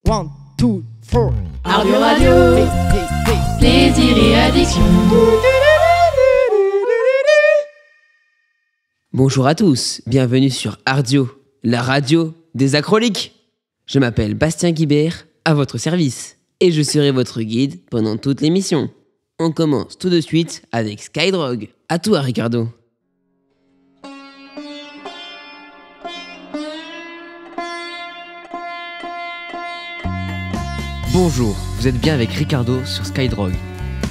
One, two, four. Ardio Radio, Hey, hey, hey. plaisir et addiction. Bonjour à tous, bienvenue sur Ardio, la radio des acroliques. Je m'appelle Bastien Guibert, à votre service, et je serai votre guide pendant toute l'émission. On commence tout de suite avec Skydrog. À toi, Ricardo. Bonjour, vous êtes bien avec Ricardo sur Skydrog,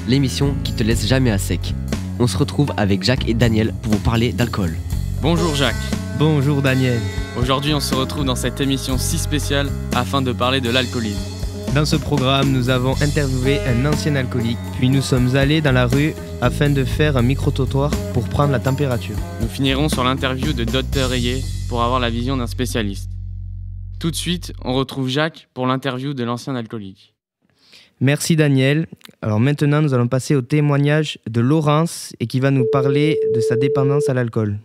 l'émission qui te laisse jamais à sec. On se retrouve avec Jacques et Daniel pour vous parler d'alcool. Bonjour Jacques. Bonjour Daniel. Aujourd'hui, on se retrouve dans cette émission si spéciale afin de parler de l'alcoolisme. Dans ce programme, nous avons interviewé un ancien alcoolique, puis nous sommes allés dans la rue afin de faire un micro-trottoir pour prendre la température. Nous finirons sur l'interview de Dr Rayet pour avoir la vision d'un spécialiste. Tout de suite, on retrouve Jacques pour l'interview de l'ancien alcoolique. Merci Daniel. Alors maintenant, nous allons passer au témoignage de Laurence et qui va nous parler de sa dépendance à l'alcool.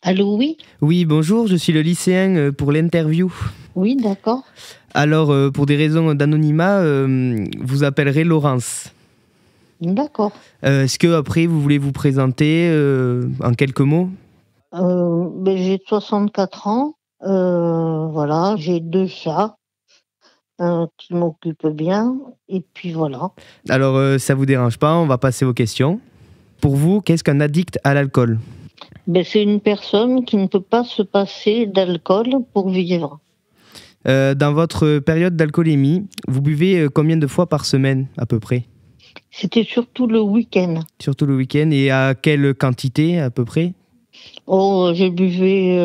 Allô, oui? Oui, bonjour, je suis le lycéen pour l'interview. Oui, d'accord. Alors, pour des raisons d'anonymat, vous appellerez Laurence. D'accord. Est-ce que après vous voulez vous présenter en quelques mots? J'ai 64 ans. Voilà, j'ai 2 chats qui m'occupent bien. Et puis voilà. Alors, ça vous dérange pas, on va passer aux questions. Pour vous, qu'est-ce qu'un addict à l'alcool? C'est une personne qui ne peut pas se passer d'alcool pour vivre. Dans votre période d'alcoolémie, vous buvez combien de fois par semaine à peu près? C'était surtout le week-end. Surtout le week-end, et à quelle quantité à peu près? Oh, je buvais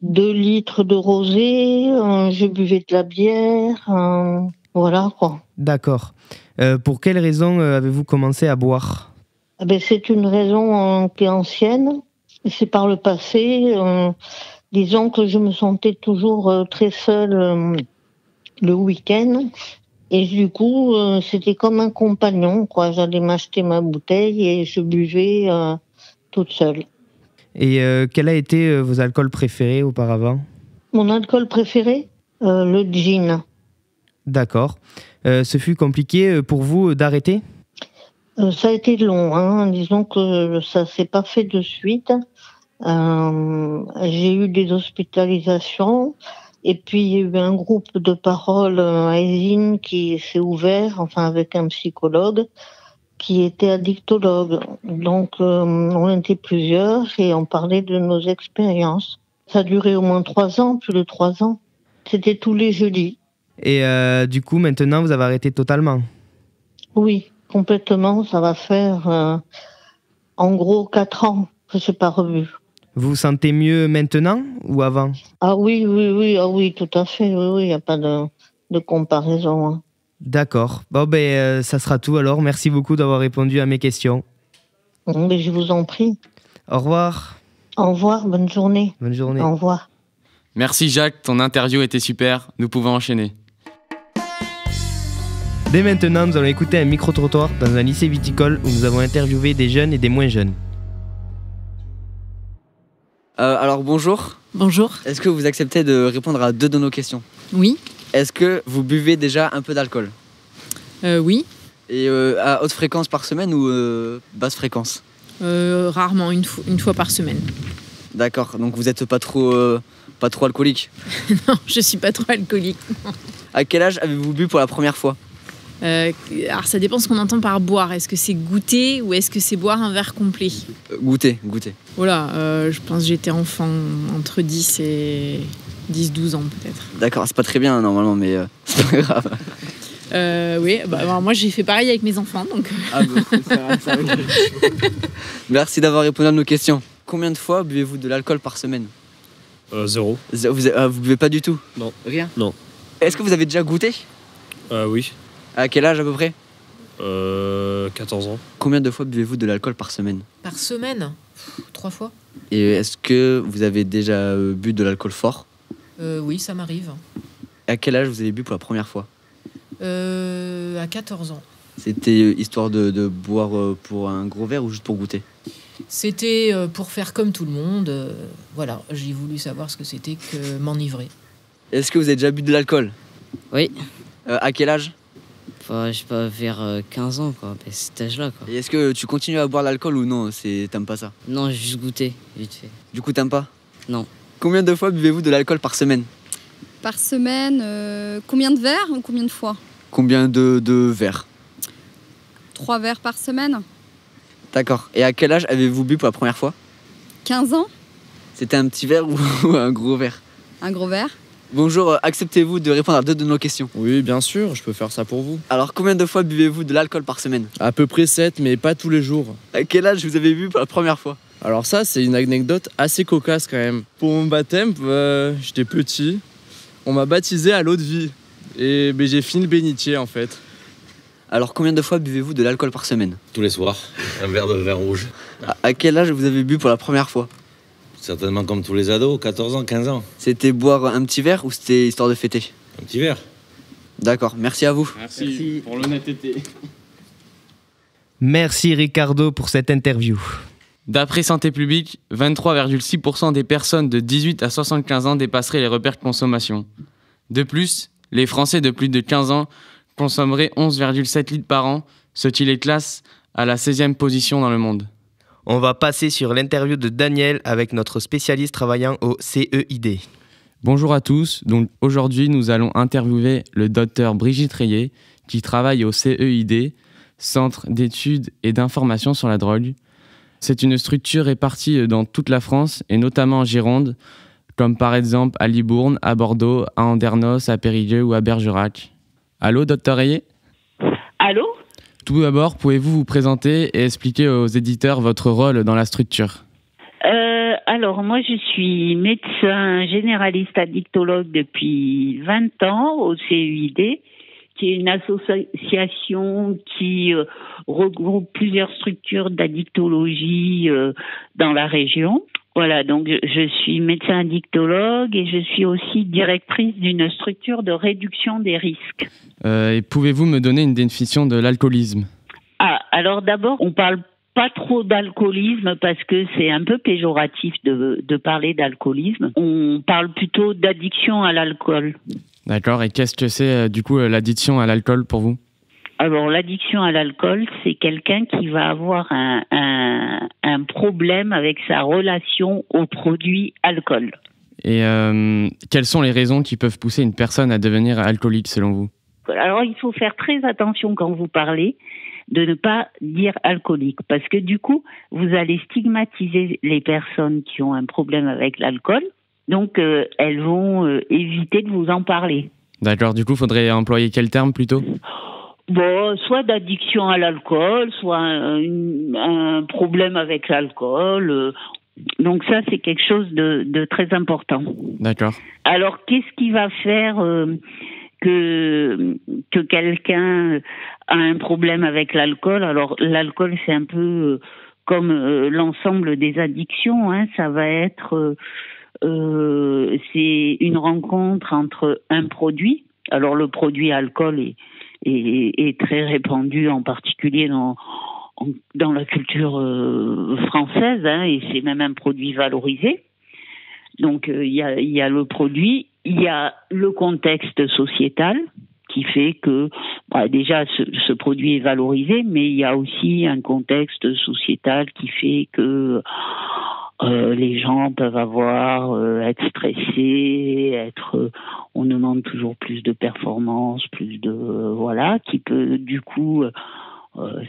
2 litres de rosé, je buvais de la bière, voilà quoi. D'accord. Pour quelle raison avez-vous commencé à boire? C'est une raison qui est ancienne. C'est par le passé. Disons que je me sentais toujours très seule le week-end. Et du coup, c'était comme un compagnon, quoi. J'allais m'acheter ma bouteille et je buvais toute seule. Et quel a été vos alcools préférés auparavant? Mon alcool préféré, le gin. D'accord. Ce fut compliqué pour vous d'arrêter? Ça a été long, hein. Disons que ça s'est pas fait de suite. J'ai eu des hospitalisations et puis il y a eu un groupe de parole à Esine qui s'est ouvert, enfin avec un psychologue qui était addictologue. Donc on était plusieurs et on parlait de nos expériences. Ça a duré au moins 3 ans, plus de 3 ans. C'était tous les jeudis. Et du coup, maintenant, vous avez arrêté totalement? Oui, complètement. Ça va faire en gros 4 ans que je n'ai pas revu. Vous vous sentez mieux maintenant ou avant? Ah oui, tout à fait. Oui, il n'y a pas de comparaison. Hein. D'accord. Bon, ça sera tout alors. Merci beaucoup d'avoir répondu à mes questions. Mais je vous en prie. Au revoir. Au revoir, bonne journée. Bonne journée. Au revoir. Merci Jacques, ton interview était super, nous pouvons enchaîner. Dès maintenant, nous allons écouter un micro-trottoir dans un lycée viticole où nous avons interviewé des jeunes et des moins jeunes. Alors bonjour, Bonjour. est-ce que vous acceptez de répondre à 2 de nos questions? Oui. Est-ce que vous buvez déjà un peu d'alcool? Oui. Et à haute fréquence par semaine ou basse fréquence? Rarement, une fois par semaine. D'accord, donc vous n'êtes pas trop alcoolique. Non, je suis pas trop alcoolique. À quel âge avez-vous bu pour la première fois? Alors ça dépend ce qu'on entend par boire. Est-ce que c'est goûter ou est-ce que c'est boire un verre complet? Goûter. Voilà, je pense que j'étais enfant entre 10 et 10-12 ans peut-être. D'accord, c'est pas très bien normalement, mais c'est pas grave. Oui, alors moi j'ai fait pareil avec mes enfants, donc... Ah bon, ça va. Merci d'avoir répondu à nos questions. Combien de fois buvez-vous de l'alcool par semaine? 0. Vous buvez pas du tout? Non. Rien? Non. Est-ce que vous avez déjà goûté? Oui. À quel âge à peu près? 14 ans. Combien de fois buvez-vous de l'alcool par semaine? Par semaine? 3 fois. Et est-ce que vous avez déjà bu de l'alcool fort? Oui, ça m'arrive. À quel âge vous avez bu pour la première fois? À 14 ans. C'était histoire de boire pour un gros verre ou juste pour goûter? C'était pour faire comme tout le monde. Voilà, j'ai voulu savoir ce que c'était que m'enivrer. Est-ce que vous avez déjà bu de l'alcool? Oui. À quel âge? Enfin, je sais pas, vers 15 ans, quoi, à cet âge-là, quoi. Et est-ce que tu continues à boire de l'alcool ou non? T'aimes pas ça? Non, j'ai juste goûté, vite fait. Du coup, t'aimes pas? Non. Combien de fois buvez-vous de l'alcool par semaine? Par semaine, combien de verres ou combien de fois? Combien de verres? 3 verres par semaine. D'accord. Et à quel âge avez-vous bu pour la première fois? 15 ans. C'était un petit verre ou un gros verre? Un gros verre. Bonjour, acceptez-vous de répondre à 2 de nos questions? Oui, bien sûr, je peux faire ça pour vous. Alors, combien de fois buvez-vous de l'alcool par semaine? À peu près 7, mais pas tous les jours. À quel âge vous avez bu pour la première fois? Alors ça, c'est une anecdote assez cocasse quand même. Pour mon baptême, j'étais petit. On m'a baptisé à l'eau de vie. Et j'ai fini le bénitier en fait. Alors, combien de fois buvez-vous de l'alcool par semaine? Tous les soirs, un verre de vin rouge. À quel âge vous avez bu pour la première fois? Certainement comme tous les ados, 14 ans, 15 ans. C'était boire un petit verre ou c'était histoire de fêter? Un petit verre. D'accord, merci à vous. Merci. Pour l'honnêteté. Merci Ricardo pour cette interview. D'après Santé publique, 23,6% des personnes de 18 à 75 ans dépasseraient les repères de consommation. De plus, les Français de plus de 15 ans consommeraient 11,7 litres par an, ce qui les classe à la 16e position dans le monde. On va passer sur l'interview de Daniel avec notre spécialiste travaillant au CEID. Bonjour à tous. Donc aujourd'hui, nous allons interviewer le docteur Brigitte Rayet qui travaille au CEID, Centre d'études et d'information sur la drogue. C'est une structure répartie dans toute la France et notamment en Gironde, comme par exemple à Libourne, à Bordeaux, à Andernos, à Périgueux ou à Bergerac. Allô, docteur Rayet? Allô? Tout d'abord, pouvez-vous vous présenter et expliquer aux éditeurs votre rôle dans la structure? Alors, moi, je suis médecin généraliste addictologue depuis 20 ans au CEID, qui est une association qui regroupe plusieurs structures d'addictologie dans la région. Voilà, donc je suis médecin addictologue et je suis aussi directrice d'une structure de réduction des risques. Et pouvez-vous me donner une définition de l'alcoolisme? Alors d'abord, on parle pas trop d'alcoolisme parce que c'est un peu péjoratif de parler d'alcoolisme. On parle plutôt d'addiction à l'alcool. D'accord, et qu'est-ce que c'est du coup l'addiction à l'alcool pour vous? Alors l'addiction à l'alcool, c'est quelqu'un qui va avoir un problème avec sa relation au produit alcool. Et quelles sont les raisons qui peuvent pousser une personne à devenir alcoolique selon vous? Alors il faut faire très attention quand vous parlez de ne pas dire alcoolique parce que du coup vous allez stigmatiser les personnes qui ont un problème avec l'alcool, donc elles vont éviter de vous en parler. D'accord, du coup il faudrait employer quel terme plutôt? Bon, soit d'addiction à l'alcool, soit un problème avec l'alcool. Donc ça, c'est quelque chose de très important. D'accord. Alors, qu'est-ce qui va faire que quelqu'un a un problème avec l'alcool? Alors, l'alcool, c'est un peu comme l'ensemble des addictions. Hein. Ça va être... c'est une rencontre entre un produit. Alors, le produit alcool est très répandu, en particulier dans la culture française, hein, et c'est même un produit valorisé. Donc il y a le produit, il y a le contexte sociétal qui fait que déjà ce produit est valorisé, mais il y a aussi un contexte sociétal qui fait que les gens peuvent être stressés, on demande toujours plus de performance, qui peut du coup,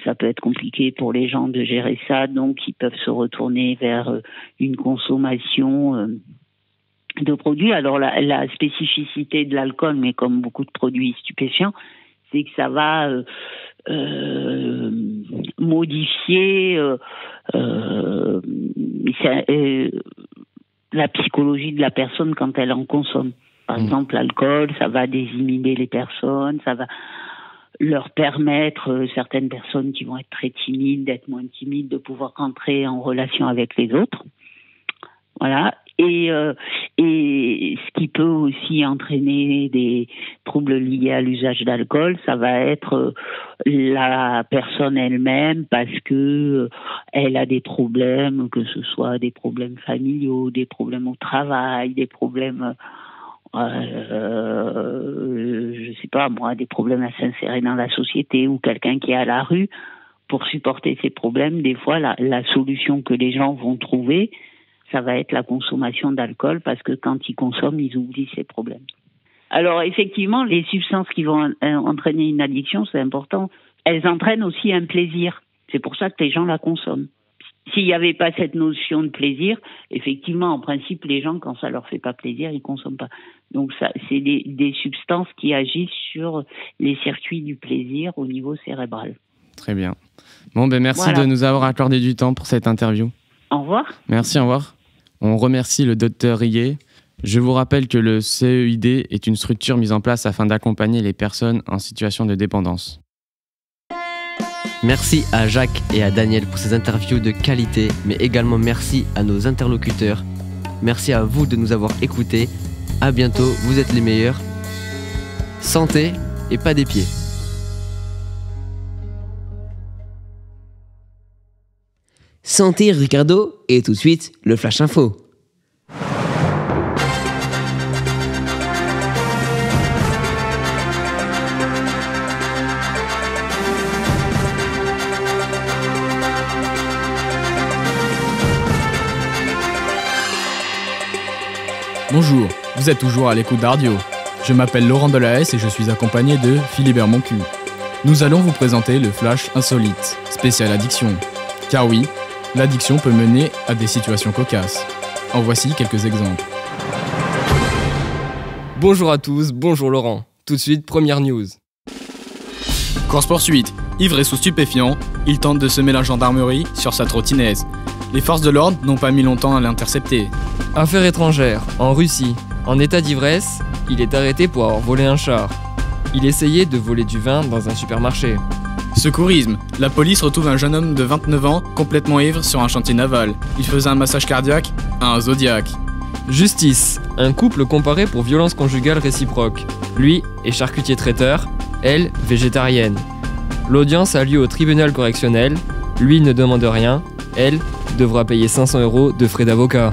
ça peut être compliqué pour les gens de gérer ça, donc ils peuvent se retourner vers une consommation de produits. Alors la spécificité de l'alcool, mais comme beaucoup de produits stupéfiants, c'est que ça va modifier la psychologie de la personne quand elle en consomme. Par exemple, l'alcool, ça va désinhiber les personnes, ça va leur permettre, certaines personnes qui vont être très timides, d'être moins timides, de pouvoir rentrer en relation avec les autres. Voilà. Et ce qui peut aussi entraîner des troubles liés à l'usage d'alcool, ça va être la personne elle-même parce que elle a des problèmes, que ce soit des problèmes familiaux, des problèmes au travail, des problèmes, je sais pas moi, des problèmes à s'insérer dans la société, ou quelqu'un qui est à la rue. Pour supporter ces problèmes, des fois, la solution que les gens vont trouver, ça va être la consommation d'alcool, parce que quand ils consomment, ils oublient ces problèmes. Alors, effectivement, les substances qui vont entraîner une addiction, c'est important. Elles entraînent aussi un plaisir. C'est pour ça que les gens la consomment. S'il n'y avait pas cette notion de plaisir, effectivement, en principe, les gens, quand ça leur fait pas plaisir, ils consomment pas. Donc, ça, c'est des substances qui agissent sur les circuits du plaisir au niveau cérébral. Très bien. Bon, merci Voilà. de nous avoir accordé du temps pour cette interview. Au revoir. Merci, au revoir. On remercie le docteur Rillet. Je vous rappelle que le CEID est une structure mise en place afin d'accompagner les personnes en situation de dépendance. Merci à Jacques et à Daniel pour ces interviews de qualité, mais également merci à nos interlocuteurs. Merci à vous de nous avoir écoutés. À bientôt, vous êtes les meilleurs. Santé et pas des pieds. Santé Ricardo et tout de suite le Flash Info. Bonjour, vous êtes toujours à l'écoute d'Ardio. Je m'appelle Laurent Delahaye et je suis accompagné de Philibert Moncu. Nous allons vous présenter le Flash Insolite, spécial addiction. Car oui, l'addiction peut mener à des situations cocasses. En voici quelques exemples. Bonjour à tous, bonjour Laurent. Tout de suite, première news. Course-poursuite. Ivre et sous stupéfiant, il tente de semer la gendarmerie sur sa trottinette. Les forces de l'ordre n'ont pas mis longtemps à l'intercepter. Affaire étrangère, en Russie. En état d'ivresse, il est arrêté pour avoir volé un char. Il essayait de voler du vin dans un supermarché. Secourisme. La police retrouve un jeune homme de 29 ans, complètement ivre, sur un chantier naval. Il faisait un massage cardiaque à un Zodiac. Justice. Un couple comparé pour violence conjugale réciproque. Lui est charcutier traiteur, elle végétarienne. L'audience a lieu au tribunal correctionnel. Lui ne demande rien, elle devra payer 500 € de frais d'avocat.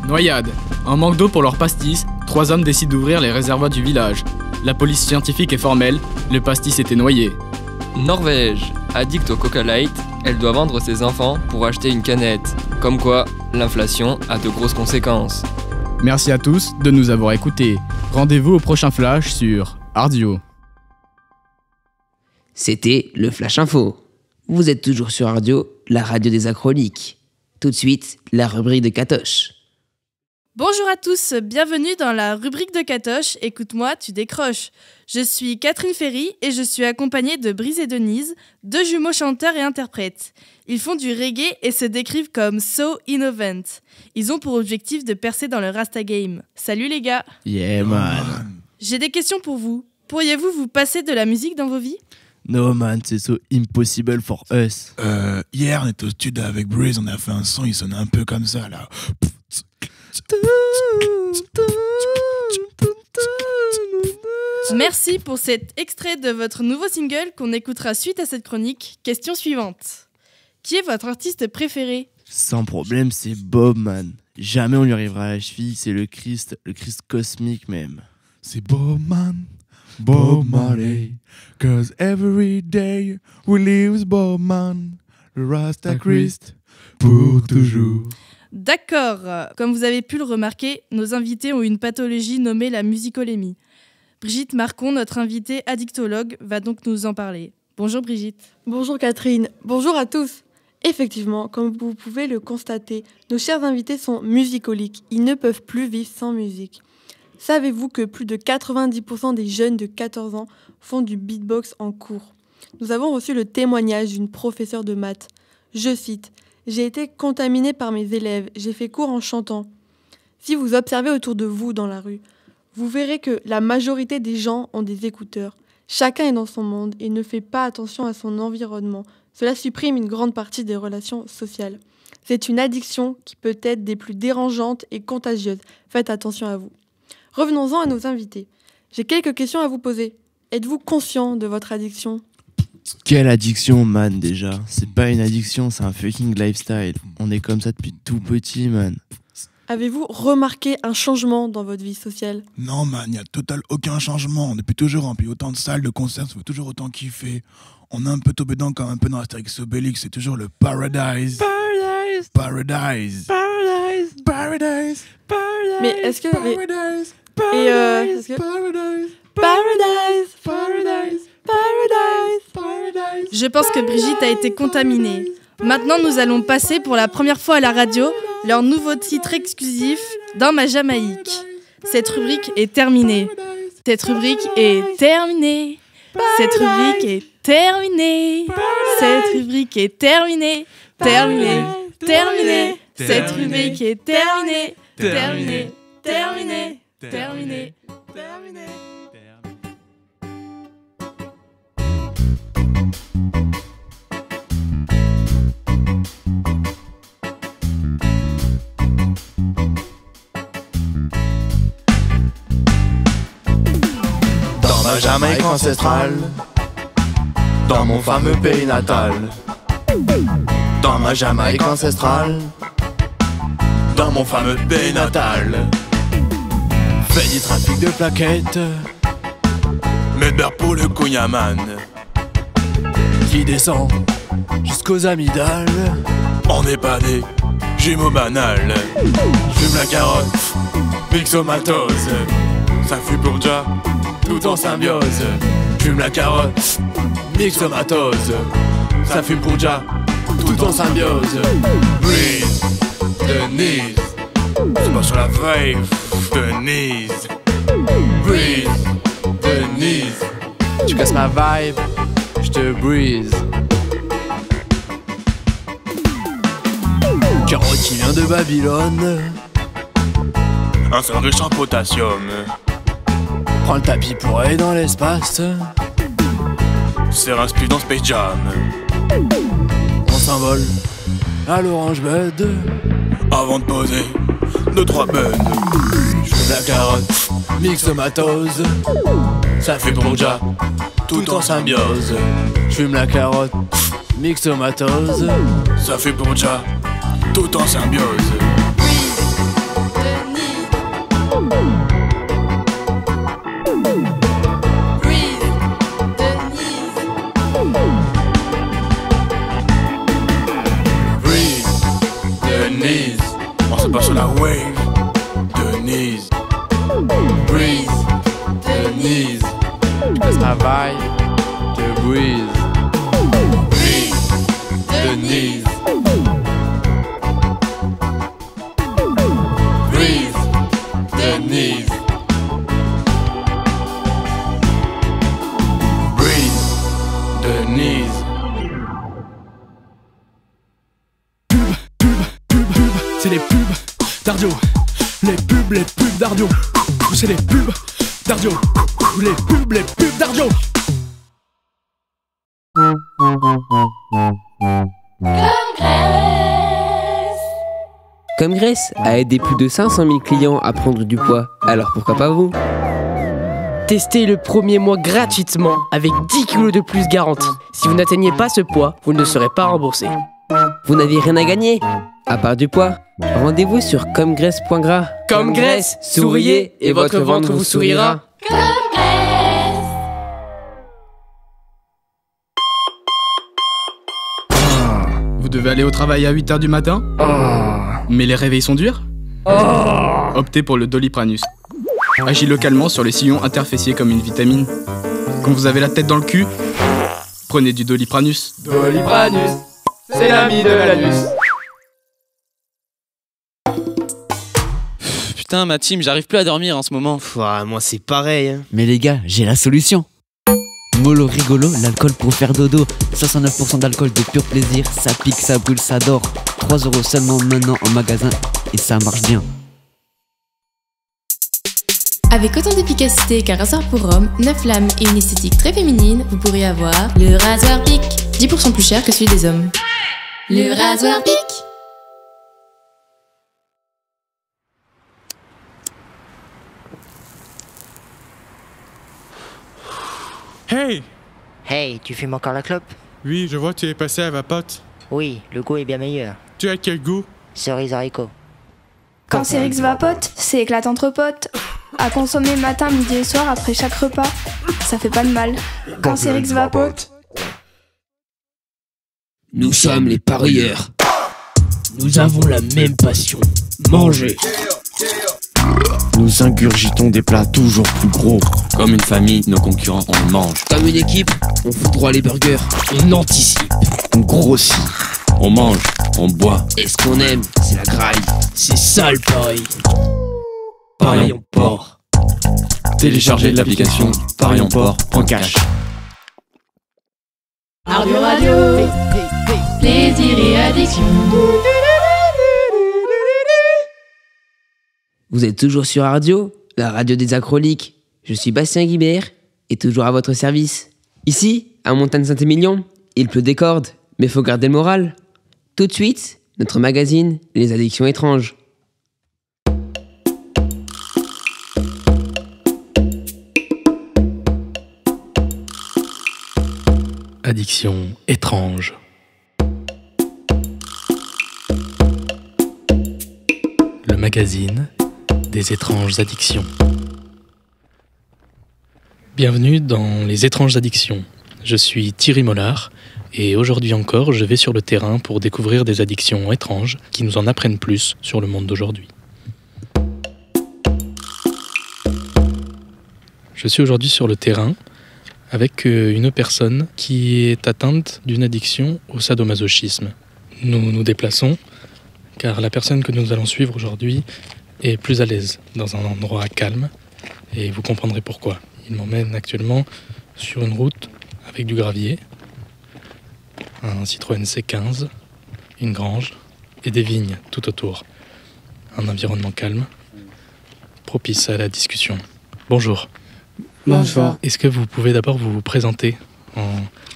Noyade. En manque d'eau pour leur pastis, 3 hommes décident d'ouvrir les réservoirs du village. La police scientifique est formelle, le pastis était noyé. Norvège. Addict au Coca Light, elle doit vendre ses enfants pour acheter une canette. Comme quoi, l'inflation a de grosses conséquences. Merci à tous de nous avoir écoutés. Rendez-vous au prochain Flash sur Ardio. C'était le Flash Info. Vous êtes toujours sur Ardio, la radio des acroliques. Tout de suite, la rubrique de Katoche. Bonjour à tous, bienvenue dans la rubrique de Katoche, écoute-moi, tu décroches. Je suis Catherine Ferry et je suis accompagnée de Brice et Denise, 2 jumeaux chanteurs et interprètes. Ils font du reggae et se décrivent comme So Innovant. Ils ont pour objectif de percer dans le Rasta Game. Salut les gars. Yeah man. J'ai des questions pour vous. Pourriez-vous vous passer de la musique dans vos vies ? No man, c'est so impossible for us. Hier, on était au studio avec Breeze, on a fait un son, il sonnait un peu comme ça, là. Merci pour cet extrait de votre nouveau single qu'on écoutera suite à cette chronique. Question suivante. Qui est votre artiste préféré ? Sans problème, c'est Bob, man. Jamais on lui arrivera à la cheville, c'est le Christ cosmique même. C'est Bob, man. Bob Marley. Cause every day we live Bob, man. Le Rasta Christ pour toujours. D'accord. Comme vous avez pu le remarquer, nos invités ont une pathologie nommée la musicolémie. Brigitte Marcon, notre invitée addictologue, va donc nous en parler. Bonjour Brigitte. Bonjour Catherine. Bonjour à tous. Effectivement, comme vous pouvez le constater, nos chers invités sont musicoliques. Ils ne peuvent plus vivre sans musique. Savez-vous que plus de 90% des jeunes de 14 ans font du beatbox en cours ? Nous avons reçu le témoignage d'une professeure de maths. Je cite « J'ai été contaminée par mes élèves, j'ai fait cours en chantant. » Si vous observez autour de vous dans la rue, vous verrez que la majorité des gens ont des écouteurs. Chacun est dans son monde et ne fait pas attention à son environnement. Cela supprime une grande partie des relations sociales. C'est une addiction qui peut être des plus dérangeantes et contagieuses. Faites attention à vous. Revenons-en à nos invités. J'ai quelques questions à vous poser. Êtes-vous conscient de votre addiction ? Quelle addiction, man, déjà. C'est pas une addiction, c'est un fucking lifestyle. On est comme ça depuis tout petit, man. Avez-vous remarqué un changement dans votre vie sociale ? Non, man, il n'y a total aucun changement. Depuis toujours rempli autant de salles, de concerts, ça fait toujours autant kiffer. On est un peu tombé dedans comme un peu dans Astérix Obélix, c'est toujours le paradise. Paradise. Paradise. Paradise. Paradise. Paradise. Mais est-ce que... Paradise. Paradise. Paradise. Paradise. Paradise. Je pense que Brigitte a été contaminée. Maintenant, nous allons passer pour la première fois à la radio leur nouveau titre exclusif, Dans ma Jamaïque. Cette rubrique est terminée. Cette rubrique est terminée. Cette rubrique est terminée. Cette rubrique est terminée. Terminée. Terminée. Cette rubrique est terminée. Terminée. Terminée. Terminée. Terminée. Dans ma Jamaïque ancestrale, dans mon fameux pays natal. Dans ma Jamaïque ancestrale, dans mon fameux pays natal. Fait du trafic de plaquettes, mais de beurre pour le Cognaman, qui descend jusqu'aux amygdales. On n'est pas des jumeaux banals. J'fume la carotte, myxomatose, ça fuit pour déjà tout en symbiose. J'fume la carotte, myxomatose, ça fume pour déjà tout en symbiose. Breeze, Denise, c'est pas sur la vibe, Denise. Breeze, Denise, tu casses ma vibe, j'te breeze. Carotte qui vient de Babylone, un sol riche en potassium. Prends le tapis pour aller dans l'espace, serre un spliff dans Space Jam. On s'envole à l'Orange Bud, avant de poser 2-3 buds. J'fume la carotte, myxomatose, ça fait pour déjà tout en symbiose. J'fume la carotte, myxomatose, ça fait pour déjà tout en symbiose. Denise, on se passe sur la wave, Denise. Breeze, Denise, tu passes ma vibe, te breeze. Breeze, Denise. Breeze, Denise. Breeze, Denise. C'est les pubs d'Ardio. Les pubs d'Ardio. C'est les pubs d'Ardio. Les pubs d'Ardio. Comme Grace a aidé plus de 500 000 clients à prendre du poids, alors pourquoi pas vous ? Testez le premier mois gratuitement avec 10 kilos de plus garantis. Si vous n'atteignez pas ce poids, vous ne serez pas remboursé. Vous n'avez rien à gagner, à part du poids. Rendez-vous sur comgraisse.gras. Comme Grace, souriez et votre ventre vous sourira. Vous devez aller au travail à 8h du matin ? Mais les réveils sont durs ? Optez pour le Doliprane. Agit localement sur les sillons interfessiers comme une vitamine. Quand vous avez la tête dans le cul, prenez du Doliprane. Doliprane, c'est l'ami de l'anus. Putain, ma team, j'arrive plus à dormir en ce moment. Moi, c'est pareil. Hein. Mais les gars, j'ai la solution. Mollo Rigolo, l'alcool pour faire dodo. 69% d'alcool de pur plaisir. Ça pique, ça brûle, ça dort. 3 € seulement maintenant en magasin. Et ça marche bien. Avec autant d'efficacité qu'un rasoir pour homme, 9 lames et une esthétique très féminine, vous pourrez avoir le rasoir Pic. 10% plus cher que celui des hommes. Le rasoir Pic. Hey! Hey, tu fumes encore la clope? Oui, je vois que tu es passé à Vapote. Oui, le goût est bien meilleur. Tu as quel goût? Cerise haricot. Quand Cérix vapote, c'est éclate entre potes. À consommer matin, midi et soir après chaque repas. Ça fait pas de mal. Quand Cérix vapote. Nous sommes les parieurs. Nous avons la même passion, manger. Nous ingurgitons des plats toujours plus gros. Comme une famille, nos concurrents, on les mange. Comme une équipe, on fout droit les burgers. On anticipe. On grossit. On mange, on boit. Et ce qu'on aime, c'est la graille. C'est ça le pari. Parions Port. Téléchargez l'application parionport.cash. Ardio Radio, plaisir et addiction. Vous êtes toujours sur Ardio, la radio des acroliques. Je suis Bastien Guibert et toujours à votre service. Ici, à Montagne-Saint-Émilion, il pleut des cordes, mais faut garder le moral. Tout de suite, notre magazine, Les Addictions étranges. Addiction étrange. Le magazine des étranges addictions. Bienvenue dans Les étranges addictions. Je suis Thierry Mollard et aujourd'hui encore, je vais sur le terrain pour découvrir des addictions étranges qui nous en apprennent plus sur le monde d'aujourd'hui. Je suis aujourd'hui sur le terrain avec une personne qui est atteinte d'une addiction au sadomasochisme. Nous nous déplaçons car la personne que nous allons suivre aujourd'hui est plus à l'aise dans un endroit calme et vous comprendrez pourquoi. Il m'emmène actuellement sur une route avec du gravier, un Citroën C15, une grange et des vignes tout autour. Un environnement calme, propice à la discussion. Bonjour. Bonjour. Est-ce que vous pouvez d'abord vous présenter en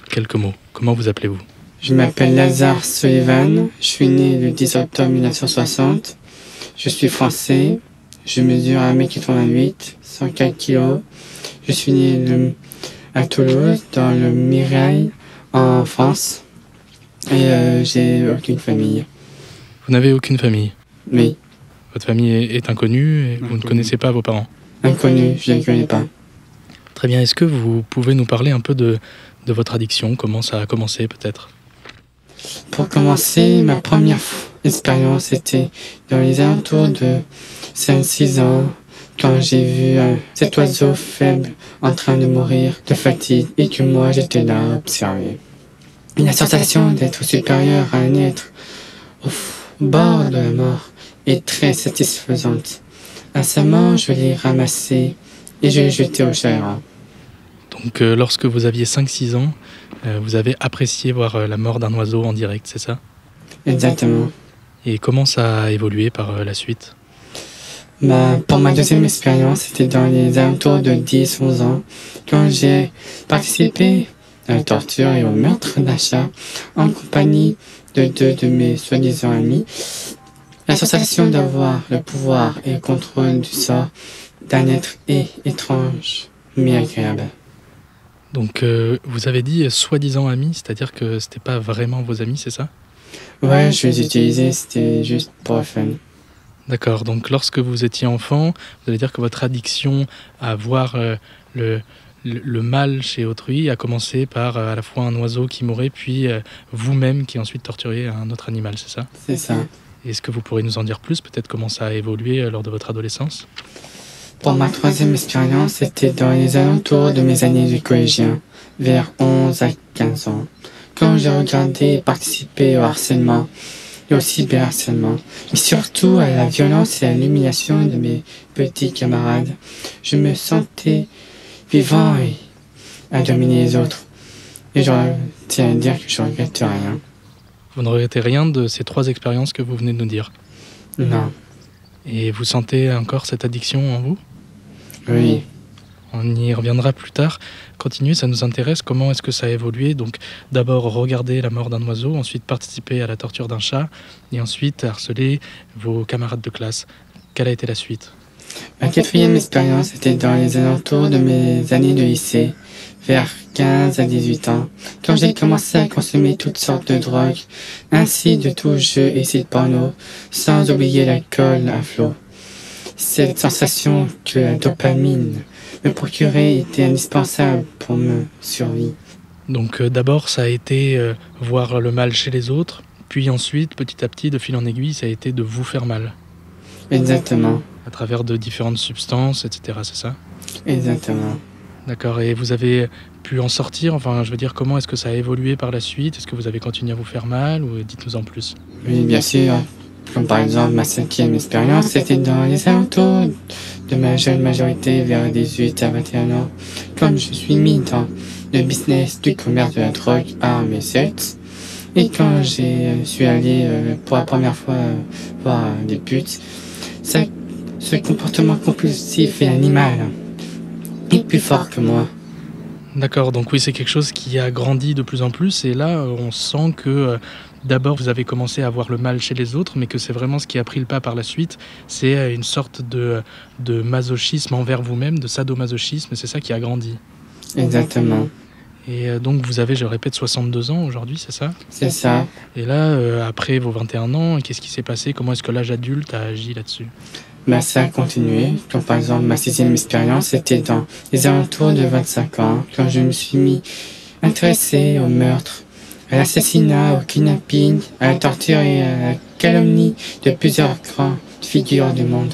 quelques mots? Comment vous appelez-vous? Je m'appelle Lazare Sullivan, je suis né le 10 octobre 1960. Je suis français, je mesure 1m88, 104 kg. Je suis né à Toulouse, dans le Mirail, en France. Et j'ai aucune famille. Vous n'avez aucune famille? Oui. Votre famille est inconnue et vous ne connaissez pas vos parents? Inconnue, je ne les connais pas. Très bien, est-ce que vous pouvez nous parler un peu de votre addiction? Comment ça a commencé peut-être? Pour commencer, ma première expérience était dans les alentours de 5-6 ans, quand j'ai vu cet oiseau faible en train de mourir de fatigue et que moi j'étais là à observer. Et la sensation d'être supérieur à un être au bord de la mort est très satisfaisante. Récemment, je l'ai ramassé et je l'ai jeté au chagrin. Donc lorsque vous aviez 5-6 ans, vous avez apprécié voir la mort d'un oiseau en direct, c'est ça? Exactement. Et comment ça a évolué par la suite? Pour ma deuxième expérience, c'était dans les alentours de 10-11 ans, quand j'ai participé à la torture et au meurtre d'un chat en compagnie de 2 de mes soi-disant amis. La sensation d'avoir le pouvoir et le contrôle du sort d'un être est étrange, mais agréable. Donc vous avez dit soi-disant amis, c'est-à-dire que c'était pas vraiment vos amis, c'est ça? Ouais, je les utilisais, c'était juste pour le fun. D'accord, donc lorsque vous étiez enfant, vous allez dire que votre addiction à voir le mal chez autrui a commencé par à la fois un oiseau qui mourait, puis vous-même qui ensuite torturiez un autre animal, c'est ça? C'est ça. Est-ce que vous pourrez nous en dire plus, peut-être comment ça a évolué lors de votre adolescence? Pour ma troisième expérience, c'était dans les alentours de mes années de collégien, vers 11 à 15 ans, quand j'ai regardé et participé au harcèlement et au cyberharcèlement, mais surtout à la violence et à l'humiliation de mes petits camarades. Je me sentais vivant et à dominer les autres. Et je tiens à dire que je ne regrette rien. Vous ne regrettez rien de ces 3 expériences que vous venez de nous dire? Non. Et vous sentez encore cette addiction en vous? Oui. On y reviendra plus tard. Continuez, ça nous intéresse. Comment est-ce que ça a évolué? Donc d'abord regarder la mort d'un oiseau, ensuite participer à la torture d'un chat, et ensuite harceler vos camarades de classe. Quelle a été la suite? Ma quatrième expérience était dans les alentours de mes années de lycée, vers 15 à 18 ans, quand j'ai commencé à consommer toutes sortes de drogues, ainsi de tout jeu et sites porno, sans oublier l'alcool à flot. Cette sensation que la dopamine me procurait était indispensable pour me survivre. Donc d'abord, ça a été voir le mal chez les autres, puis ensuite, petit à petit, de fil en aiguille, ça a été de vous faire mal. Exactement. À travers de différentes substances, etc., c'est ça? Exactement. D'accord, et vous avez pu en sortir? Enfin, je veux dire, comment est-ce que ça a évolué par la suite? Est-ce que vous avez continué à vous faire mal, ou dites-nous en plus? Oui, bien sûr. Comme par exemple, ma 5e expérience, c'était dans les alentours de ma jeune majorité, vers 18 à 21 ans. Comme je suis mis dans le business du commerce de la drogue, armes et sexe, et quand je suis allé pour la première fois voir des putes, ce comportement compulsif et animal est plus fort que moi. D'accord, donc oui, c'est quelque chose qui a grandi de plus en plus, et là, on sent que d'abord, vous avez commencé à voir le mal chez les autres, mais que c'est vraiment ce qui a pris le pas par la suite, c'est une sorte de masochisme envers vous-même, de sadomasochisme, c'est ça qui a grandi. Exactement. Et donc vous avez, je répète, 62 ans aujourd'hui, c'est ça? C'est ça. Et là, après vos 21 ans, qu'est-ce qui s'est passé? Comment est-ce que l'âge adulte a agi là-dessus? Ça a continué. Comme par exemple, ma 6e expérience, c'était dans les alentours de 25 ans, quand je me suis mis intéressé au meurtre, à l'assassinat, au kidnapping, à la torture et à la calomnie de plusieurs grandes figures du monde.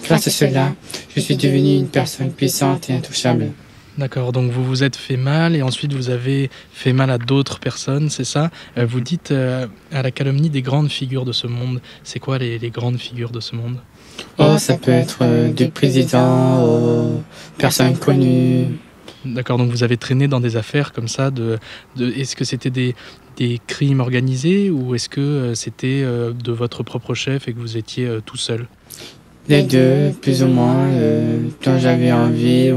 Grâce à cela, je suis devenu une personne puissante et intouchable. D'accord, donc vous vous êtes fait mal et ensuite vous avez fait mal à d'autres personnes, c'est ça? Vous dites à la calomnie des grandes figures de ce monde. C'est quoi les grandes figures de ce monde? Oh, ça peut être du président aux personnes connues. D'accord, donc vous avez traîné dans des affaires comme ça. Est-ce que c'était des crimes organisés ou est-ce que c'était de votre propre chef et que vous étiez tout seul? Les deux, plus ou moins, quand j'avais envie.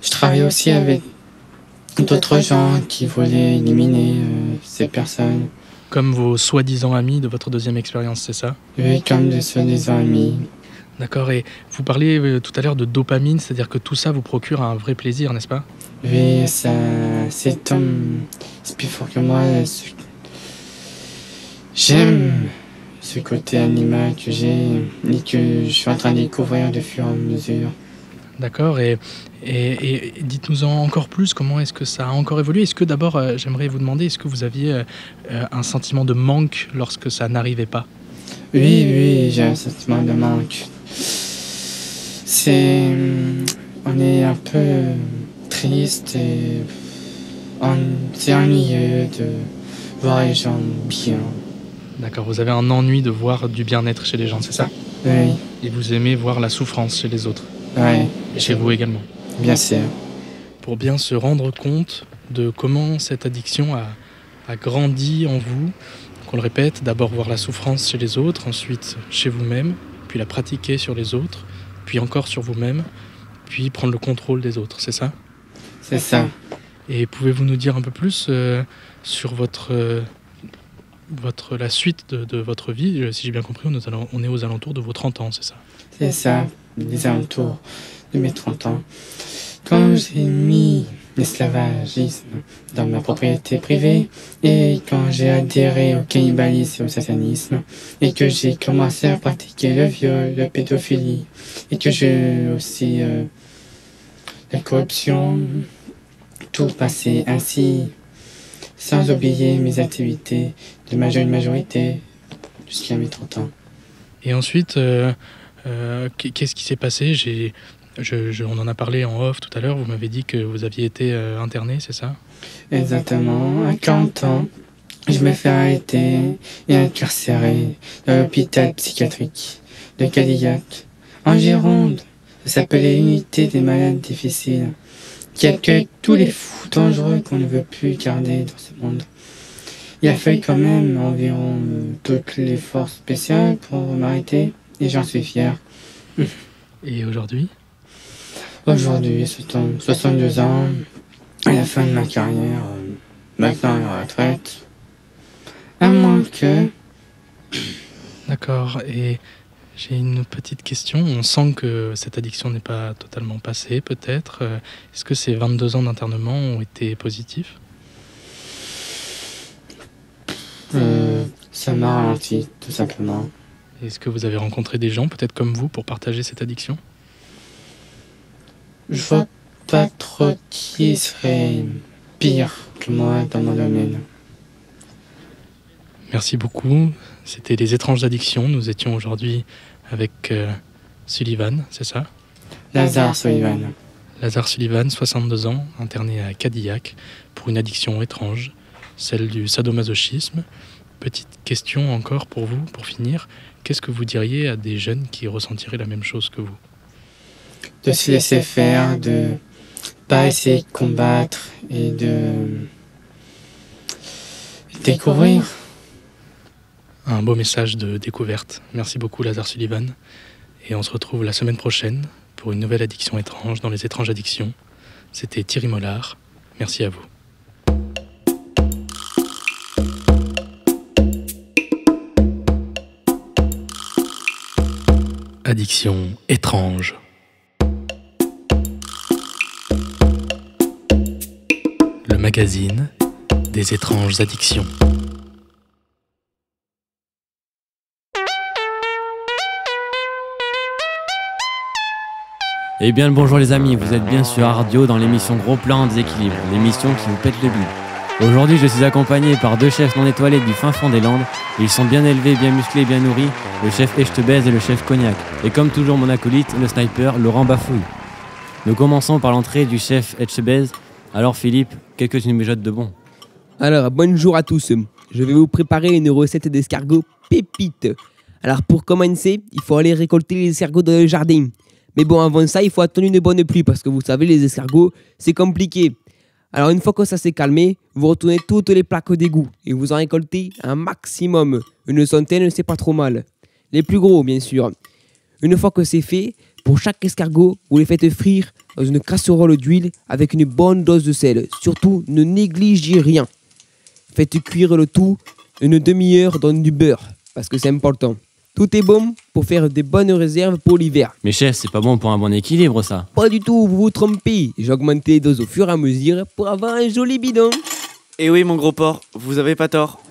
Je travaillais aussi avec d'autres gens qui voulaient éliminer ces personnes. Comme vos soi-disant amis de votre 2e expérience, c'est ça? Oui, comme des soi-disant amis. D'accord, et vous parliez tout à l'heure de dopamine, c'est-à-dire que tout ça vous procure un vrai plaisir, n'est-ce pas? Oui, c'est plus fort que moi. J'aime ce côté animal que j'ai et que je suis en train de découvrir de fur et à mesure. D'accord, et dites-nous-en encore plus, comment est-ce que ça a encore évolué? Est-ce que d'abord, j'aimerais vous demander, est-ce que vous aviez un sentiment de manque lorsque ça n'arrivait pas? Oui, j'ai un sentiment de manque. On est un peu triste et c'est ennuyeux de voir les gens bien. D'accord, vous avez un ennui de voir du bien-être chez les gens, c'est ça? Oui. Et vous aimez voir la souffrance chez les autres? Oui. Et chez vous également? Bien sûr. Pour bien se rendre compte de comment cette addiction a grandi en vous, qu'on le répète, d'abord voir la souffrance chez les autres, ensuite chez vous-même, puis la pratiquer sur les autres, puis encore sur vous-même, puis prendre le contrôle des autres, c'est ça? C'est ça. Et pouvez-vous nous dire un peu plus sur la suite de votre vie? Si j'ai bien compris, on est aux alentours de vos 30 ans, c'est ça? C'est ça, les alentours de mes 30 ans. Quand j'ai mis l'esclavagisme dans ma propriété privée et quand j'ai adhéré au cannibalisme et au satanisme et que j'ai commencé à pratiquer le viol, la pédophilie et que j'ai aussi la corruption, tout passait ainsi, sans oublier mes activités de ma jeune majorité jusqu'à mes 30 ans. Et ensuite, qu'est-ce qui s'est passé? On en a parlé en off tout à l'heure, vous m'avez dit que vous aviez été interné, c'est ça? Exactement, à 40 ans, je me fais arrêter et incarcéré dans l'hôpital psychiatrique de Cadillac, en Gironde. Ça s'appelait l'unité des malades difficiles, qui accueille tous les fous dangereux qu'on ne veut plus garder dans ce monde. Il a fallu quand même environ toutes les forces spéciales pour m'arrêter, et j'en suis fier. Et aujourd'hui? Aujourd'hui, c'est 62 ans, à la fin de ma carrière, maintenant à la retraite. À moins que... D'accord, et J'ai une petite question. On sent que cette addiction n'est pas totalement passée, peut-être. Est-ce que ces 22 ans d'internement ont été positifs ? Ça m'a ralenti, tout simplement. Est-ce que vous avez rencontré des gens, peut-être comme vous, pour partager cette addiction ? Je vois pas trop qui serait pire que moi dans mon domaine. Merci beaucoup. C'était Les Étranges Addictions. Nous étions aujourd'hui avec Sullivan, c'est ça ? Lazare Sullivan. Lazare Sullivan, 62 ans, interné à Cadillac pour une addiction étrange, celle du sadomasochisme. Petite question encore pour vous, pour finir. Qu'est-ce que vous diriez à des jeunes qui ressentiraient la même chose que vous ? De se laisser faire, de pas essayer de combattre et de découvrir. Un beau message de découverte. Merci beaucoup Lazare Sullivan. Et on se retrouve la semaine prochaine pour une nouvelle addiction étrange dans Les Étranges Addictions. C'était Thierry Mollard. Merci à vous. Addiction étrange. Le magazine des étranges addictions. Eh bien le bonjour les amis, vous êtes bien sur Ardio dans l'émission Gros Plan en déséquilibre, l'émission qui vous pète le bide. Aujourd'hui je suis accompagné par deux chefs non étoilés du fin fond des Landes. Ils sont bien élevés, bien musclés, bien nourris, le chef Echtebèze et le chef Cognac. Et comme toujours mon acolyte, le sniper Laurent Bafouille. Nous commençons par l'entrée du chef Echtebèze. Alors Philippe, qu'est-ce que tu nous mijotes de bon ? Alors bonjour à tous, je vais vous préparer une recette d'escargot pépite. Alors pour commencer, il faut aller récolter les escargots dans le jardin. Mais bon, avant ça, il faut attendre une bonne pluie parce que vous savez, les escargots, c'est compliqué. Alors une fois que ça s'est calmé, vous retournez toutes les plaques d'égout et vous en récoltez un maximum. Une centaine, c'est pas trop mal. Les plus gros, bien sûr. Une fois que c'est fait, pour chaque escargot, vous les faites frire dans une casserole d'huile avec une bonne dose de sel. Surtout, ne négligez rien. Faites cuire le tout une demi-heure dans du beurre parce que c'est important. Tout est bon pour faire des bonnes réserves pour l'hiver. Mais chef, c'est pas bon pour un bon équilibre ça. Pas du tout, vous vous trompez. J'ai augmenté les doses au fur et à mesure pour avoir un joli bidon. Et oui mon gros porc, vous avez pas tort.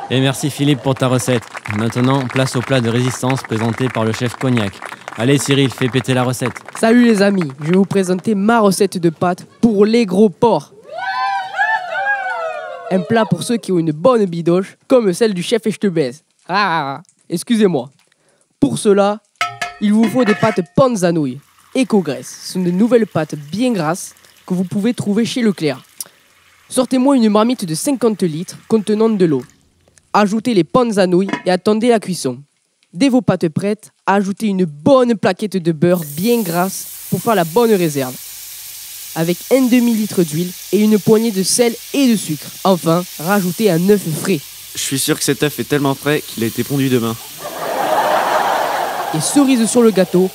Et merci Philippe pour ta recette. Maintenant, place au plat de résistance présenté par le chef Cognac. Allez Cyril, fais péter la recette. Salut les amis, je vais vous présenter ma recette de pâtes pour les gros porcs. Un plat pour ceux qui ont une bonne bidoche, comme celle du chef Echtebèze. Ah, excusez-moi. Pour cela, il vous faut des pâtes Panzanouille, Eco-Graisse. Ce sont de nouvelles pâtes bien grasses que vous pouvez trouver chez Leclerc. Sortez-moi une marmite de 50 litres contenant de l'eau. Ajoutez les Panzanouilles et attendez la cuisson. Dès vos pâtes prêtes, ajoutez une bonne plaquette de beurre bien grasse pour faire la bonne réserve. Avec un demi-litre d'huile et une poignée de sel et de sucre. Enfin, rajoutez un œuf frais. Je suis sûr que cet œuf est tellement frais qu'il a été pondu demain. Et cerise sur le gâteau,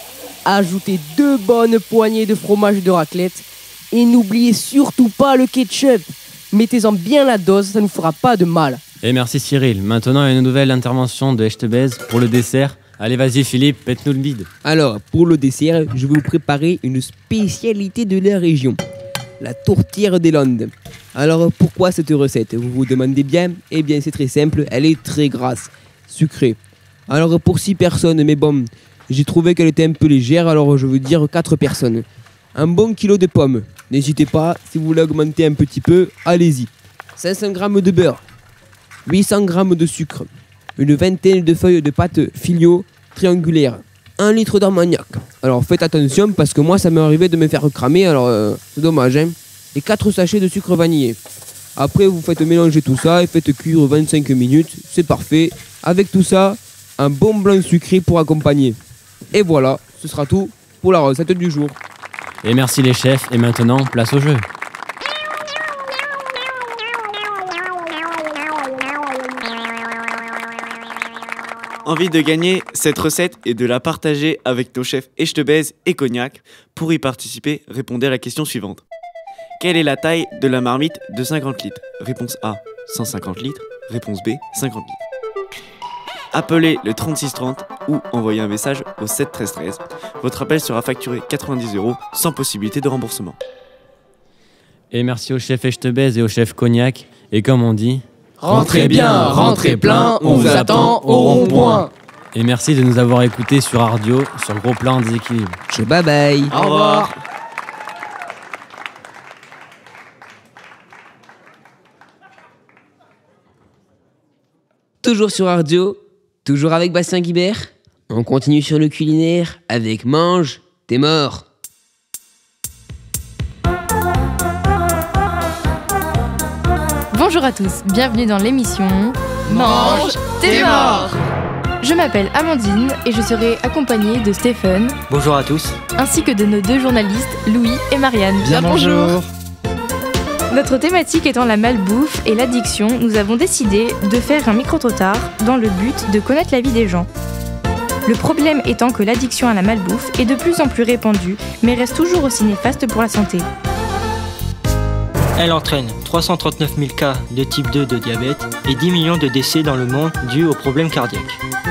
ajoutez 2 bonnes poignées de fromage de raclette. Et n'oubliez surtout pas le ketchup. Mettez-en bien la dose, ça ne fera pas de mal. Et merci Cyril. Maintenant, une nouvelle intervention de Echtebèze pour le dessert. Allez, vas-y Philippe, pète-nous le bide. Alors, pour le dessert, je vais vous préparer une spécialité de la région. La tourtière des Landes. Alors, pourquoi cette recette ? Vous vous demandez bien ? Eh bien, c'est très simple, elle est très grasse, sucrée. Alors, pour 6 personnes, mais bon, j'ai trouvé qu'elle était un peu légère, alors je veux dire 4 personnes. Un bon kilo de pommes. N'hésitez pas, si vous voulez augmenter un petit peu, allez-y. 500 g de beurre. 800 g de sucre. Une vingtaine de feuilles de pâte filio triangulaires. 1 litre d'armagnac. Alors faites attention parce que moi ça m'est arrivé de me faire cramer, alors c'est dommage hein. Et 4 sachets de sucre vanillé. Après vous faites mélanger tout ça et faites cuire 25 minutes, c'est parfait. Avec tout ça, un bon blanc sucré pour accompagner. Et voilà, ce sera tout pour la recette du jour. Et merci les chefs, et maintenant, place au jeu. Envie de gagner cette recette et de la partager avec nos chefs Echtebèze et Cognac. Pour y participer, répondez à la question suivante. Quelle est la taille de la marmite de 50 litres ? Réponse A, 150 litres. Réponse B, 50 litres. Appelez le 3630 ou envoyez un message au 7 13 13. Votre appel sera facturé 90 € sans possibilité de remboursement. Et merci au chef Echtebèze et au chef Cognac. Et comme on dit... Rentrez bien, rentrez plein, on vous attend au rond-point. Et merci de nous avoir écoutés sur Ardio, sur Gros Plan Déséquilibre. Bye bye. Au revoir. Toujours sur Ardio, toujours avec Bastien Guibert. On continue sur le culinaire avec Mange, t'es mort. Bonjour à tous, bienvenue dans l'émission Mange, t'es mort. Je m'appelle Amandine et je serai accompagnée de Stéphane. Bonjour à tous. Ainsi que de nos deux journalistes, Louis et Marianne. Bien bonjour. Notre thématique étant la malbouffe et l'addiction, nous avons décidé de faire un micro-trottoir dans le but de connaître la vie des gens. Le problème étant que l'addiction à la malbouffe est de plus en plus répandue, mais reste toujours aussi néfaste pour la santé. Elle entraîne 339 000 cas de type 2 de diabète et 10 millions de décès dans le monde dus aux problèmes cardiaques.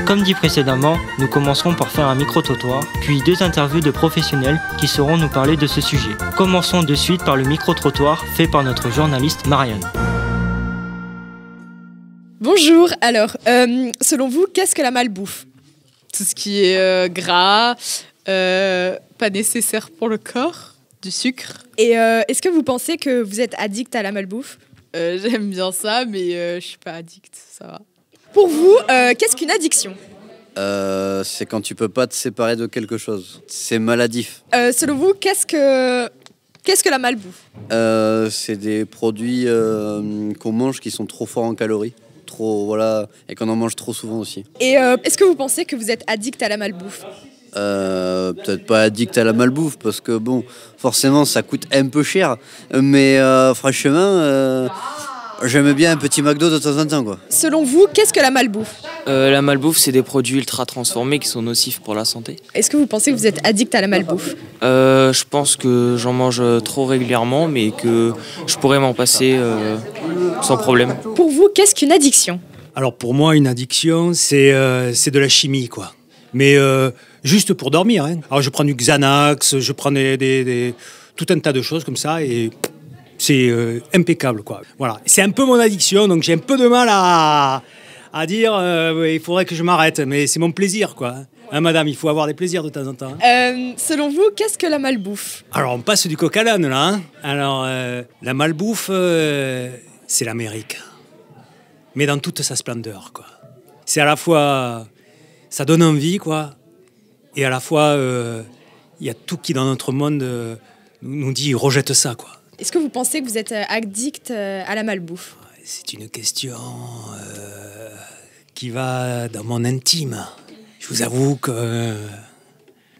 Comme dit précédemment, nous commencerons par faire un micro-trottoir, puis 2 interviews de professionnels qui sauront nous parler de ce sujet. Commençons de suite par le micro-trottoir fait par notre journaliste Marianne. Bonjour, alors, selon vous, qu'est-ce que la malbouffe? Tout ce qui est gras, pas nécessaire pour le corps. Du sucre. Et est-ce que vous pensez que vous êtes addict à la malbouffe? J'aime bien ça, mais je suis pas addict, ça va. Pour vous, qu'est-ce qu'une addiction? C'est quand tu peux pas te séparer de quelque chose. C'est maladif. Selon vous, qu'est-ce que la malbouffe? C'est des produits qu'on mange qui sont trop forts en calories. Voilà, et qu'on en mange trop souvent aussi. Et est-ce que vous pensez que vous êtes addict à la malbouffe? Peut-être pas addict à la malbouffe parce que bon, forcément ça coûte un peu cher, mais franchement j'aime bien un petit McDo de temps en temps quoi. Selon vous, qu'est-ce que la malbouffe? La malbouffe, c'est des produits ultra transformés qui sont nocifs pour la santé. Est-ce que vous pensez que vous êtes addict à la malbouffe? Je pense que j'en mange trop régulièrement, mais que je pourrais m'en passer sans problème. Pour vous, qu'est-ce qu'une addiction? Alors pour moi, une addiction, c'est de la chimie quoi. Mais juste pour dormir. Hein. Alors je prends du Xanax, je prends tout un tas de choses comme ça et c'est impeccable quoi. Voilà, c'est un peu mon addiction, donc j'ai un peu de mal à dire il faudrait que je m'arrête, mais c'est mon plaisir quoi. Hein, madame, il faut avoir des plaisirs de temps en temps. Hein. Selon vous, qu'est-ce que la malbouffe? Alors on passe du coq à l'âne là. Hein. Alors la malbouffe, c'est l'Amérique, mais dans toute sa splendeur quoi. C'est à la fois ça donne envie, quoi. Et à la fois, y a tout qui, dans notre monde, nous dit « rejette ça », quoi. Est-ce que vous pensez que vous êtes addict à la malbouffe? C'est une question qui va dans mon intime. Je vous avoue que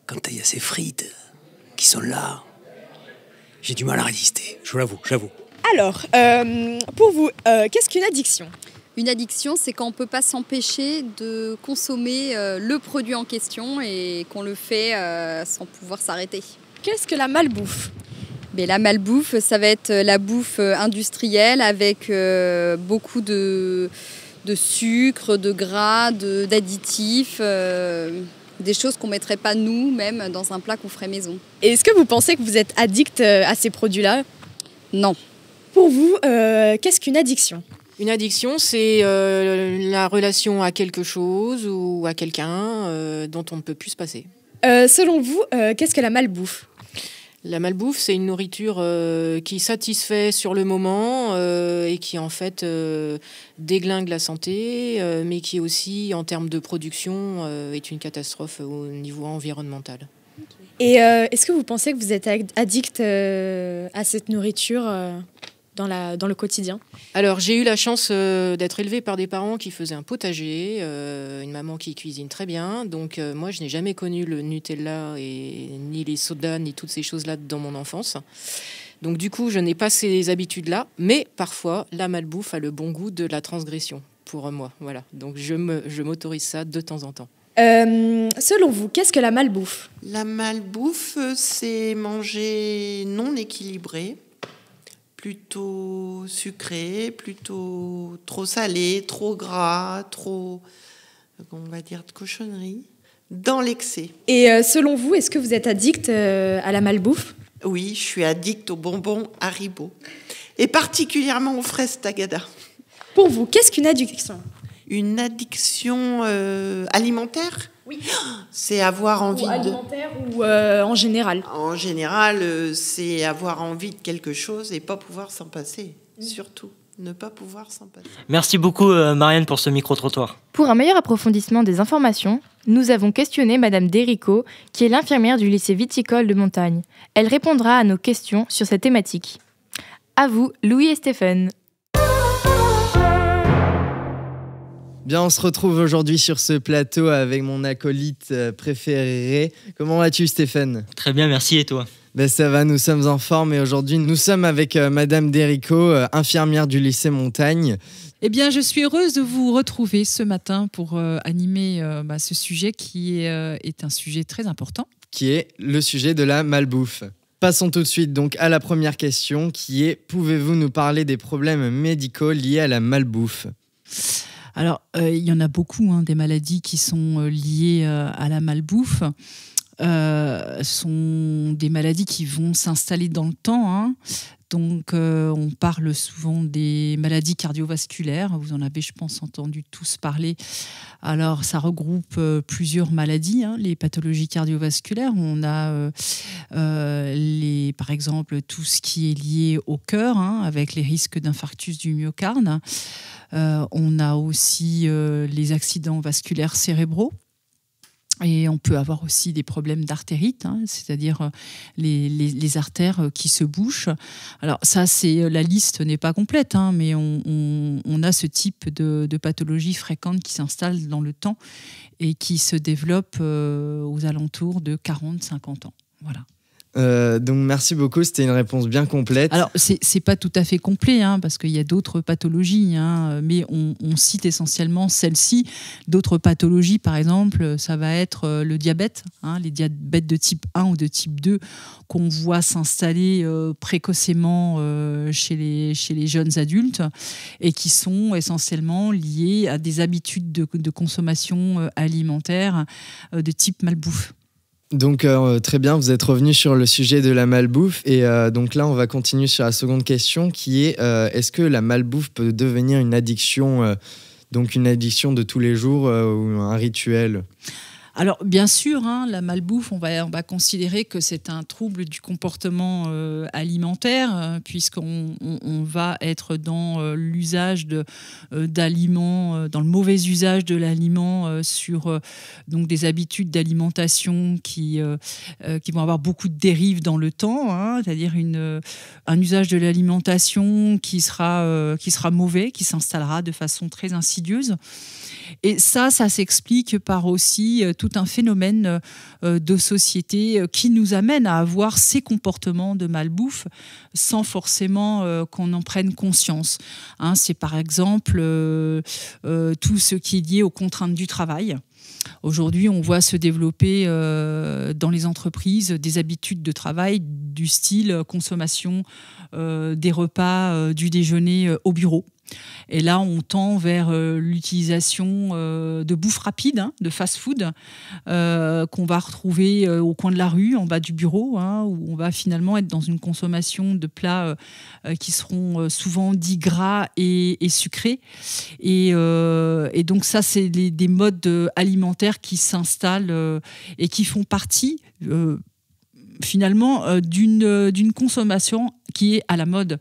quand il y a ces frites qui sont là, j'ai du mal à résister. Je l'avoue, j'avoue. Alors, pour vous, qu'est-ce qu'une addiction? Une addiction, c'est quand on ne peut pas s'empêcher de consommer le produit en question et qu'on le fait sans pouvoir s'arrêter. Qu'est-ce que la malbouffe? Mais la malbouffe, ça va être la bouffe industrielle avec beaucoup de sucre, de gras, d'additifs, des choses qu'on ne mettrait pas nous-mêmes dans un plat qu'on ferait maison. Et est-ce que vous pensez que vous êtes addict à ces produits-là? Non. Pour vous, qu'est-ce qu'une addiction? Une addiction, c'est la relation à quelque chose ou à quelqu'un dont on ne peut plus se passer. Selon vous, qu'est-ce que la malbouffe? La malbouffe, c'est une nourriture qui satisfait sur le moment et qui en fait déglingue la santé, mais qui aussi, en termes de production, est une catastrophe au niveau environnemental. Et est-ce que vous pensez que vous êtes addict à cette nourriture dans le quotidien? Alors, j'ai eu la chance d'être élevée par des parents qui faisaient un potager, une maman qui cuisine très bien. Donc, moi, je n'ai jamais connu le Nutella, ni les sodas, ni toutes ces choses-là dans mon enfance. Donc, du coup, je n'ai pas ces habitudes-là. Mais parfois, la malbouffe a le bon goût de la transgression, pour moi. Voilà. Donc, je m'autorise ça de temps en temps. Selon vous, qu'est-ce que la malbouffe? La malbouffe, c'est manger non équilibré. Plutôt sucré, plutôt trop salé, trop gras, trop on va dire de cochonneries, dans l'excès. Et selon vous, est-ce que vous êtes addict à la malbouffe ? Oui, je suis addict aux bonbons Haribo. Et particulièrement aux fraises Tagada. Pour vous, qu'est-ce qu'une addiction ? Une addiction alimentaire ? Oui. C'est avoir envie alimentaire ou en général ? En général, c'est avoir envie de quelque chose et pas pouvoir s'en passer. Surtout, ne pas pouvoir s'en passer. Merci beaucoup Marianne pour ce micro-trottoir. Pour un meilleur approfondissement des informations, nous avons questionné Madame Derico, qui est l'infirmière du lycée viticole de Montagne. Elle répondra à nos questions sur cette thématique. À vous, Louis et Stéphane. Bien, on se retrouve aujourd'hui sur ce plateau avec mon acolyte préféré. Comment vas-tu, Stéphane ? Très bien, merci. Et toi ? Ben, ça va, nous sommes en forme et aujourd'hui, nous sommes avec Madame Derico, infirmière du lycée Montagne. Eh bien, je suis heureuse de vous retrouver ce matin pour animer ce sujet qui est un sujet très important. Qui est le sujet de la malbouffe. Passons tout de suite donc à la première question qui est: pouvez-vous nous parler des problèmes médicaux liés à la malbouffe ? Alors, il y en a beaucoup, des maladies qui sont liées à la malbouffe. Sont des maladies qui vont s'installer dans le temps. Donc, on parle souvent des maladies cardiovasculaires. Vous en avez, je pense, entendu tous parler. Alors, ça regroupe plusieurs maladies, les pathologies cardiovasculaires. On a, par exemple, tout ce qui est lié au cœur, avec les risques d'infarctus du myocarde. On a aussi les accidents vasculaires cérébraux. Et on peut avoir aussi des problèmes d'artérite, c'est-à-dire les artères qui se bouchent. Alors ça, la liste n'est pas complète, mais on a ce type de pathologie fréquente qui s'installe dans le temps et qui se développe aux alentours de 40-50 ans. Voilà. Donc merci beaucoup, c'était une réponse bien complète. Alors c'est pas tout à fait complet parce qu'il y a d'autres pathologies, mais on cite essentiellement celle-ci. D'autres pathologies, par exemple, ça va être le diabète, les diabètes de type 1 ou de type 2 qu'on voit s'installer précocement chez les jeunes adultes et qui sont essentiellement liés à des habitudes de consommation alimentaire de type malbouffe. Donc très bien, vous êtes revenu sur le sujet de la malbouffe et donc là on va continuer sur la seconde question qui est est-ce que la malbouffe peut devenir une addiction, donc une addiction de tous les jours ou un rituel ? Alors bien sûr, la malbouffe, on va considérer que c'est un trouble du comportement alimentaire, puisqu'on va être dans l'usage d'aliments, dans le mauvais usage de l'aliment, sur donc des habitudes d'alimentation qui vont avoir beaucoup de dérives dans le temps, c'est-à-dire un usage de l'alimentation qui sera mauvais, qui s'installera de façon très insidieuse. Et ça s'explique par aussi tout un phénomène de société qui nous amène à avoir ces comportements de malbouffe sans forcément qu'on en prenne conscience. C'est par exemple tout ce qui est lié aux contraintes du travail. Aujourd'hui, on voit se développer dans les entreprises des habitudes de travail du style consommation des repas du déjeuner au bureau. Et là, on tend vers l'utilisation de bouffe rapide, de fast-food, qu'on va retrouver au coin de la rue, en bas du bureau, où on va finalement être dans une consommation de plats qui seront souvent dits gras et sucrés. Et donc ça, c'est des modes alimentaires qui s'installent et qui font partie finalement d'une consommation qui est à la mode.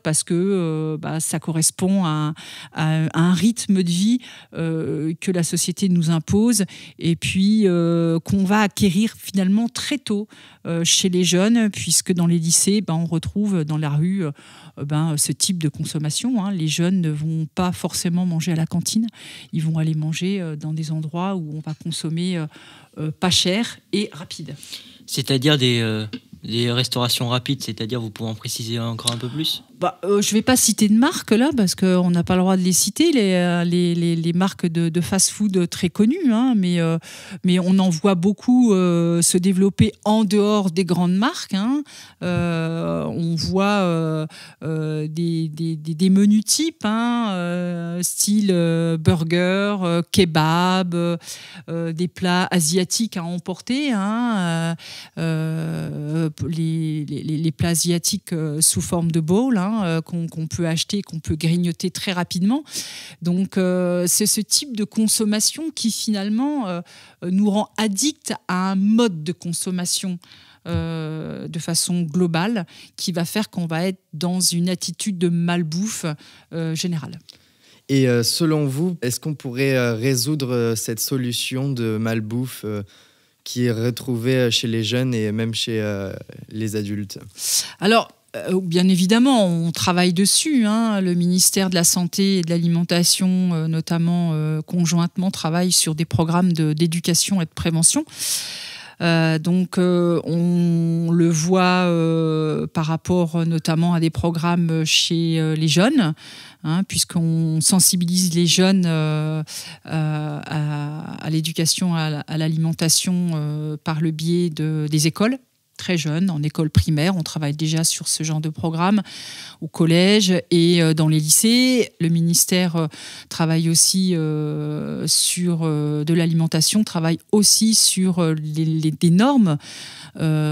Parce que ça correspond à un rythme de vie que la société nous impose et puis qu'on va acquérir finalement très tôt chez les jeunes, puisque dans les lycées, on retrouve dans la rue ce type de consommation. Les jeunes ne vont pas forcément manger à la cantine, ils vont aller manger dans des endroits où on va consommer pas cher et rapide. C'est-à-dire des restaurations rapides, c'est-à-dire vous pouvez en préciser encore un peu plus ? Je ne vais pas citer de marques là, parce qu'on n'a pas le droit de les citer, les marques de fast-food très connues, hein, mais on en voit beaucoup se développer en dehors des grandes marques. Hein. On voit des menus types, hein, style burger, kebab, des plats asiatiques à emporter, hein, les plats asiatiques sous forme de bowl, hein, qu'on peut acheter, qu'on peut grignoter très rapidement. Donc c'est ce type de consommation qui finalement nous rend addicts à un mode de consommation de façon globale, qui va faire qu'on va être dans une attitude de malbouffe générale. Et selon vous, est-ce qu'on pourrait résoudre cette solution de malbouffe qui est retrouvée chez les jeunes et même chez les adultes ? Alors, bien évidemment, on travaille dessus. Hein. Le ministère de la Santé et de l'Alimentation, notamment conjointement, travaille sur des programmes d'éducation et de prévention. Donc, on le voit par rapport notamment à des programmes chez les jeunes, hein, puisqu'on sensibilise les jeunes à l'éducation, à l'alimentation par le biais des écoles. Très jeunes, en école primaire, on travaille déjà sur ce genre de programme au collège et dans les lycées. Le ministère travaille aussi sur de l'alimentation, travaille aussi sur des normes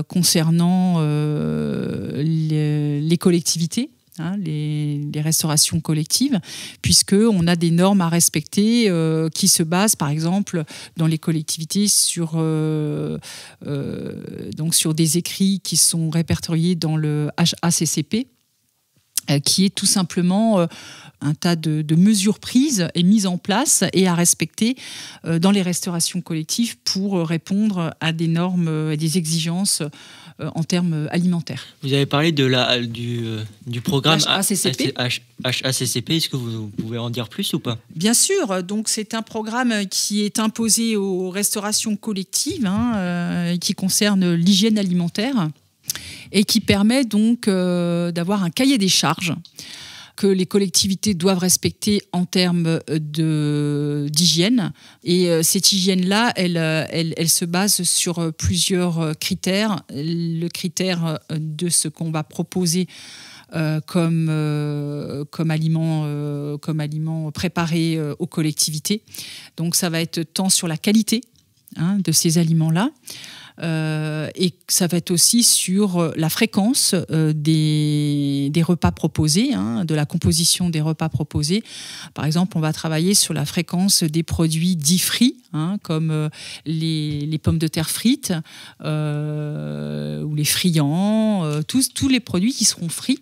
concernant les collectivités. Hein, les restaurations collectives, puisqu'on a des normes à respecter qui se basent, par exemple, dans les collectivités sur des écrits qui sont répertoriés dans le HACCP, qui est tout simplement un tas de mesures prises et mises en place et à respecter dans les restaurations collectives pour répondre à des normes et des exigences en termes alimentaires. Vous avez parlé du programme HACCP. HACCP. Est-ce que vous pouvez en dire plus ou pas ? Bien sûr. Donc, c'est un programme qui est imposé aux restaurations collectives, hein, qui concerne l'hygiène alimentaire et qui permet donc d'avoir un cahier des charges que les collectivités doivent respecter en termes d'hygiène. Et cette hygiène-là, elle se base sur plusieurs critères. Le critère de ce qu'on va proposer comme aliment préparé aux collectivités. Donc ça va être tant sur la qualité, hein, de ces aliments-là, et ça va être aussi sur la fréquence des repas proposés, hein, de la composition des repas proposés. Par exemple, on va travailler sur la fréquence des produits dits frits, hein, comme les pommes de terre frites ou les friands, tous les produits qui seront frits.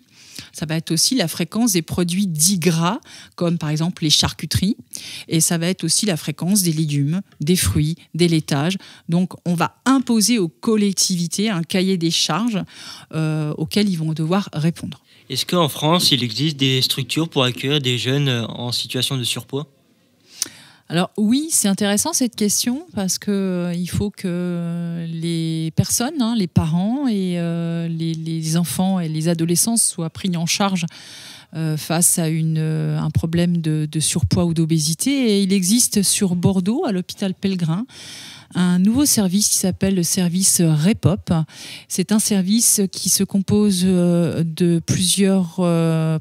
Ça va être aussi la fréquence des produits dits gras, comme par exemple les charcuteries. Et ça va être aussi la fréquence des légumes, des fruits, des laitages. Donc, on va imposer aux collectivités un cahier des charges auquel ils vont devoir répondre. Est-ce qu'en France, il existe des structures pour accueillir des jeunes en situation de surpoids ? Alors oui, c'est intéressant cette question parce qu'il faut que les personnes, hein, les parents et les enfants et les adolescents soient pris en charge face à un problème de surpoids ou d'obésité. Et il existe sur Bordeaux, à l'hôpital Pellegrin, un nouveau service qui s'appelle le service REPOP. C'est un service qui se compose de plusieurs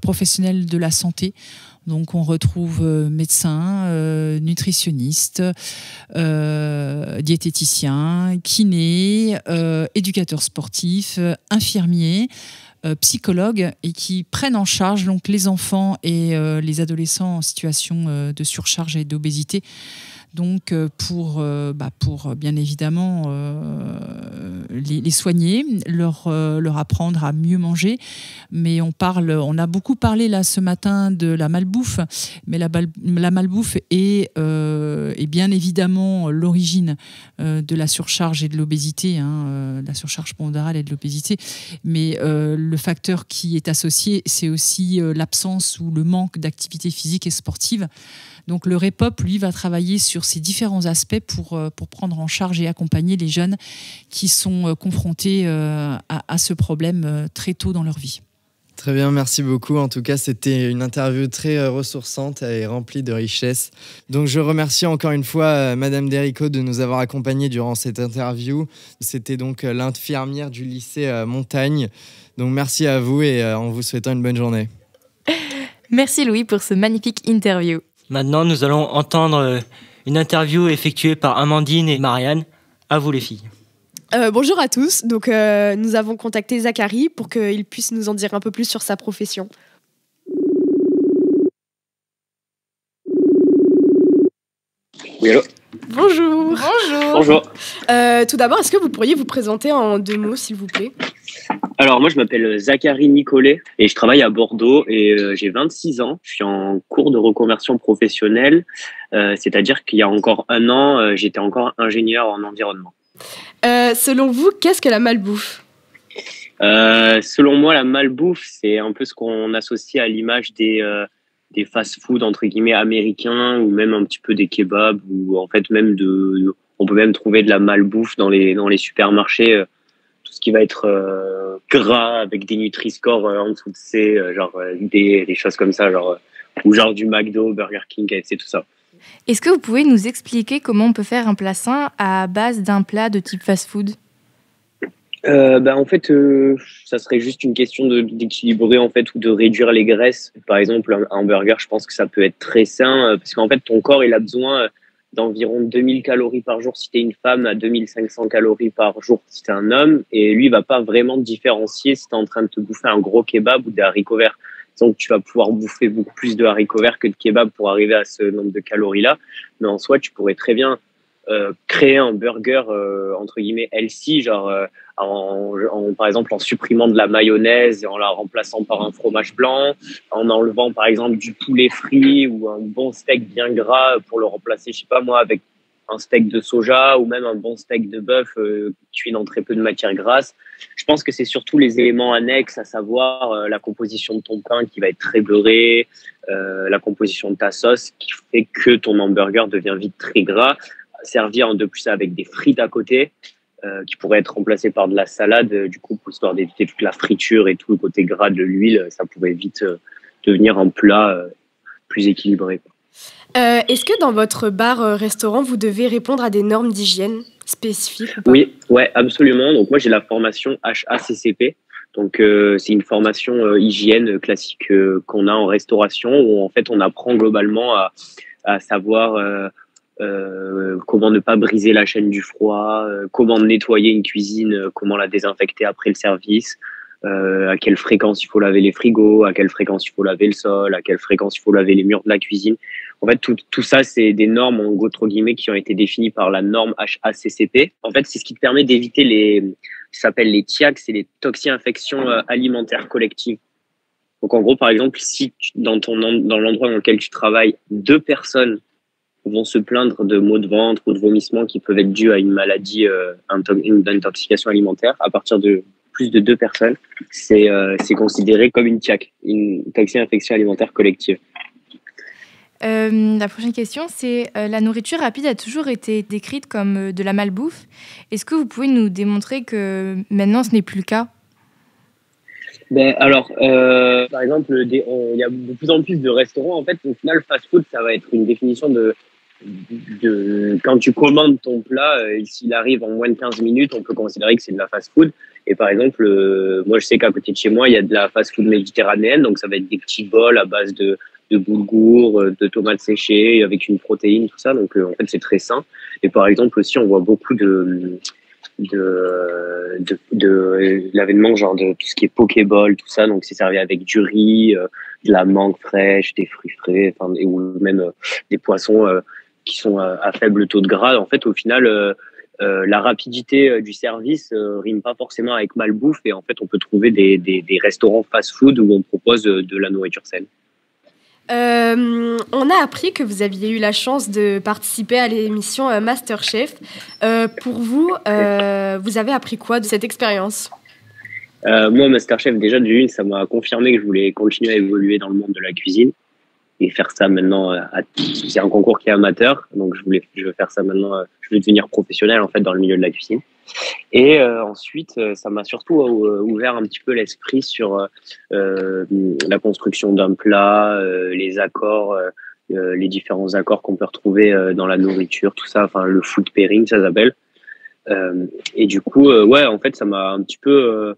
professionnels de la santé. Donc on retrouve médecins, nutritionnistes, diététiciens, kinés, éducateurs sportifs, infirmiers, psychologues, et qui prennent en charge donc les enfants et les adolescents en situation de surcharge et d'obésité. Donc pour bien évidemment les soigner, leur apprendre à mieux manger. Mais on a beaucoup parlé là ce matin de la malbouffe, mais la malbouffe est bien évidemment l'origine de la surcharge et de l'obésité, hein, la surcharge pondérale et de l'obésité. Mais le facteur qui est associé, c'est aussi l'absence ou le manque d'activité physique et sportive. Donc le REPOP, lui, va travailler sur ces différents aspects pour prendre en charge et accompagner les jeunes qui sont confrontés à ce problème très tôt dans leur vie. Très bien, merci beaucoup. En tout cas, c'était une interview très ressourçante et remplie de richesse. Donc, je remercie encore une fois Madame Derico de nous avoir accompagnés durant cette interview. C'était donc l'infirmière du lycée Montagne. Donc, merci à vous et en vous souhaitant une bonne journée. Merci Louis pour ce magnifique interview. Maintenant, nous allons entendre une interview effectuée par Amandine et Marianne. À vous les filles. Bonjour à tous. Donc, nous avons contacté Zachary pour qu'il puisse nous en dire un peu plus sur sa profession. Oui, allô ? Bonjour. Bonjour. Tout d'abord, est-ce que vous pourriez vous présenter en 2 mots, s'il vous plaît ? Alors, moi, je m'appelle Zachary Nicolet et je travaille à Bordeaux et j'ai 26 ans. Je suis en cours de reconversion professionnelle, c'est-à-dire qu'il y a encore 1 an, j'étais encore ingénieur en environnement. Selon vous, qu'est-ce que la malbouffe ? Selon moi, la malbouffe, c'est un peu ce qu'on associe à l'image des fast-food entre guillemets américains ou même un petit peu des kebabs ou en fait même on peut même trouver de la malbouffe dans les supermarchés, tout ce qui va être gras avec des Nutri-Score en dessous de C, des choses comme ça, ou genre du McDo, Burger King, KFC, tout ça. Est-ce que vous pouvez nous expliquer comment on peut faire un plat sain à base d'un plat de type fast-food ? En fait, ça serait juste une question d'équilibrer en fait ou de réduire les graisses. Par exemple, un hamburger, je pense que ça peut être très sain parce qu'en fait, ton corps, il a besoin d'environ 2000 calories par jour si t'es une femme, à 2500 calories par jour si t'es un homme. Et lui, il va pas vraiment différencier si t'es en train de te bouffer un gros kebab ou des haricots verts. Donc, tu vas pouvoir bouffer beaucoup plus de haricots verts que de kebab pour arriver à ce nombre de calories-là. Mais en soi, tu pourrais très bien créer un burger entre guillemets healthy, par exemple en supprimant de la mayonnaise et en la remplaçant par un fromage blanc, en enlevant par exemple du poulet frit ou un bon steak bien gras pour le remplacer, je sais pas moi, avec un steak de soja ou même un bon steak de bœuf cuit dans très peu de matière grasse. Je pense que c'est surtout les éléments annexes, à savoir la composition de ton pain qui va être très beurré, la composition de ta sauce qui fait que ton hamburger devient vite très gras. Servir de plus avec des frites à côté qui pourraient être remplacées par de la salade, du coup, pour histoire d'éviter toute la friture et tout le côté gras de l'huile, ça pourrait vite devenir un plat plus équilibré. Est-ce que dans votre bar-restaurant, vous devez répondre à des normes d'hygiène spécifiques ou pas ? Oui, ouais, absolument. Donc moi, j'ai la formation HACCP. Donc c'est une formation hygiène classique qu'on a en restauration où en fait on apprend globalement à savoir comment ne pas briser la chaîne du froid, comment nettoyer une cuisine, comment la désinfecter après le service, à quelle fréquence il faut laver les frigos, à quelle fréquence il faut laver le sol, à quelle fréquence il faut laver les murs de la cuisine. En fait, tout ça, c'est des normes, entre guillemets, qui ont été définies par la norme HACCP. En fait, c'est ce qui te permet d'éviter ça s'appelle les TIAC, c'est les toxi-infections alimentaires collectives. Donc, en gros, par exemple, si dans l'endroit dans lequel tu travailles, 2 personnes vont se plaindre de maux de ventre ou de vomissements qui peuvent être dus à une maladie, une intoxication alimentaire, à partir de plus de 2 personnes, c'est considéré comme une TIAC, une toxi-infection alimentaire collective. La prochaine question, c'est la nourriture rapide a toujours été décrite comme de la malbouffe. Est-ce que vous pouvez nous démontrer que maintenant ce n'est plus le cas ? Alors, par exemple, il y a de plus en plus de restaurants. En fait, au final, fast-food, ça va être une définition de quand tu commandes ton plat, s'il arrive en moins de 15 minutes, on peut considérer que c'est de la fast-food. Et par exemple, moi, je sais qu'à côté de chez moi, il y a de la fast-food méditerranéenne. Donc, ça va être des petits bols à base de boulgour, de tomates séchées, avec une protéine, tout ça. Donc, en fait, c'est très sain. Et par exemple, aussi, on voit beaucoup de l'avènement, genre de tout ce qui est pokéball, tout ça. Donc, c'est servi avec du riz, de la mangue fraîche, des fruits frais, ou même des poissons qui sont à faible taux de gras. En fait, au final, la rapidité du service rime pas forcément avec malbouffe. Et en fait, on peut trouver des restaurants fast-food où on propose de la nourriture saine. On a appris que vous aviez eu la chance de participer à l'émission MasterChef. Pour vous, vous avez appris quoi de cette expérience ? Moi, MasterChef, déjà, ça m'a confirmé que je voulais continuer à évoluer dans le monde de la cuisine. et faire ça maintenant. C'est un concours qui est amateur, donc je veux faire ça maintenant. Je veux devenir professionnel en fait dans le milieu de la cuisine. Et ensuite, ça m'a surtout ouvert un petit peu l'esprit sur la construction d'un plat, les accords, les différents accords qu'on peut retrouver dans la nourriture, tout ça. Enfin, le food pairing, ça s'appelle. Et du coup, ouais, en fait, ça m'a un petit peu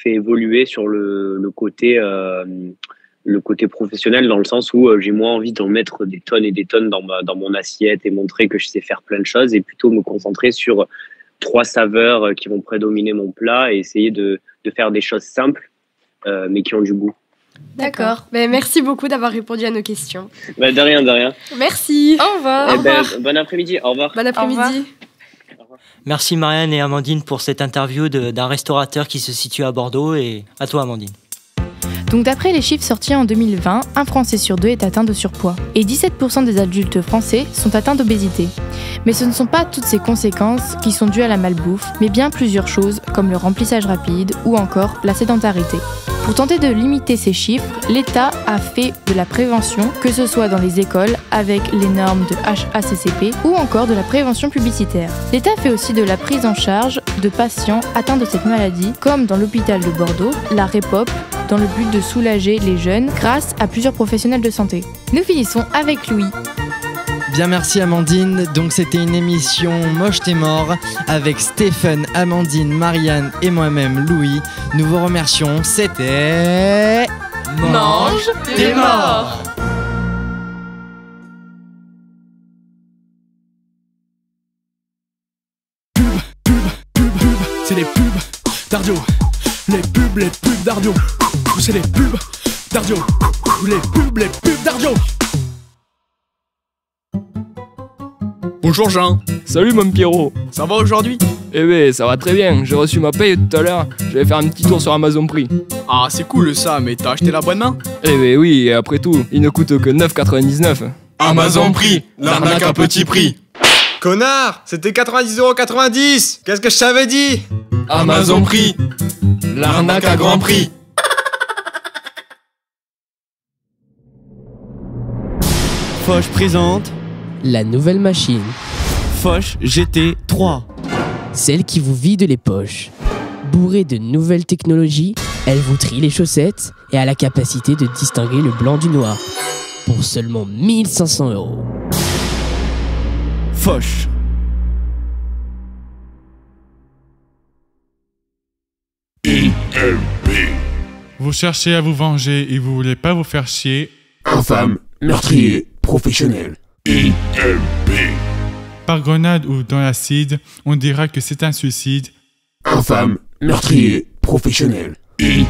fait évoluer sur le côté professionnel, dans le sens où j'ai moins envie d'en mettre des tonnes et des tonnes dans mon assiette et montrer que je sais faire plein de choses, et plutôt me concentrer sur 3 saveurs qui vont prédominer mon plat et essayer de faire des choses simples, mais qui ont du goût. D'accord. Ben, merci beaucoup d'avoir répondu à nos questions. Bah, de rien, de rien. Merci. Au revoir. Eh ben, bon après-midi. Au revoir. Bon après-midi. Merci Marianne et Amandine pour cette interview d'un restaurateur qui se situe à Bordeaux, et à toi Amandine. Donc d'après les chiffres sortis en 2020, un Français sur 2 est atteint de surpoids et 17% des adultes français sont atteints d'obésité. Mais ce ne sont pas toutes ces conséquences qui sont dues à la malbouffe, mais bien plusieurs choses comme le remplissage rapide ou encore la sédentarité. Pour tenter de limiter ces chiffres, l'État a fait de la prévention, que ce soit dans les écoles avec les normes de HACCP ou encore de la prévention publicitaire. L'État fait aussi de la prise en charge de patients atteints de cette maladie, comme dans l'hôpital de Bordeaux, la REPOP, dans le but de soulager les jeunes grâce à plusieurs professionnels de santé. Nous finissons avec Louis. Bien, merci Amandine. Donc c'était une émission Moche t'es mort avec Stéphane, Amandine, Marianne et moi-même Louis. Nous vous remercions. C'était Mange t'es mort. C'est les pubs d'Ardio. Les pubs d'Ardio. C'est les pubs d'Ardio. Les pubs d'Ardio. Bonjour Jean. Salut mon Pierrot. Ça va aujourd'hui? Eh ben ça va très bien, j'ai reçu ma paye tout à l'heure, j'allais faire un petit tour sur Amazon Prix. Ah c'est cool ça, mais t'as acheté l'abonnement? Eh ben oui, et après tout, il ne coûte que 9,99. Amazon Prix, l'arnaque à petit prix. Connard, c'était 90,90 €. Qu'est-ce que je t'avais dit? Amazon Prix, l'arnaque à grand prix. Foch présente la nouvelle machine. Foch GT3. Celle qui vous vide les poches. Bourrée de nouvelles technologies, elle vous trie les chaussettes et a la capacité de distinguer le blanc du noir. Pour seulement 1500 €. Foch. IMP. Vous cherchez à vous venger et vous voulez pas vous faire chier. Infâme, meurtrier, professionnel. IMP. Par grenade ou dans l'acide, on dira que c'est un suicide. Infâme, meurtrier, professionnel. IMP.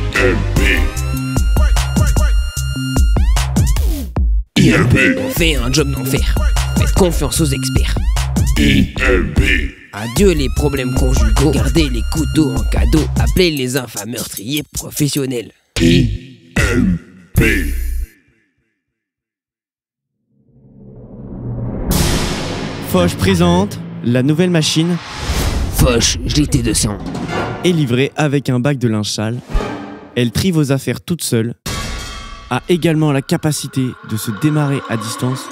IMP. On fait un job d'enfer. Faites confiance aux experts. IMP. Adieu les problèmes conjugaux. Gardez les couteaux en cadeau. Appelez les infâmes meurtriers professionnels. IMP. Foch présente la nouvelle machine Foch GT200. Est livrée avec un bac de linge sale. Elle trie vos affaires toute seule. A également la capacité de se démarrer à distance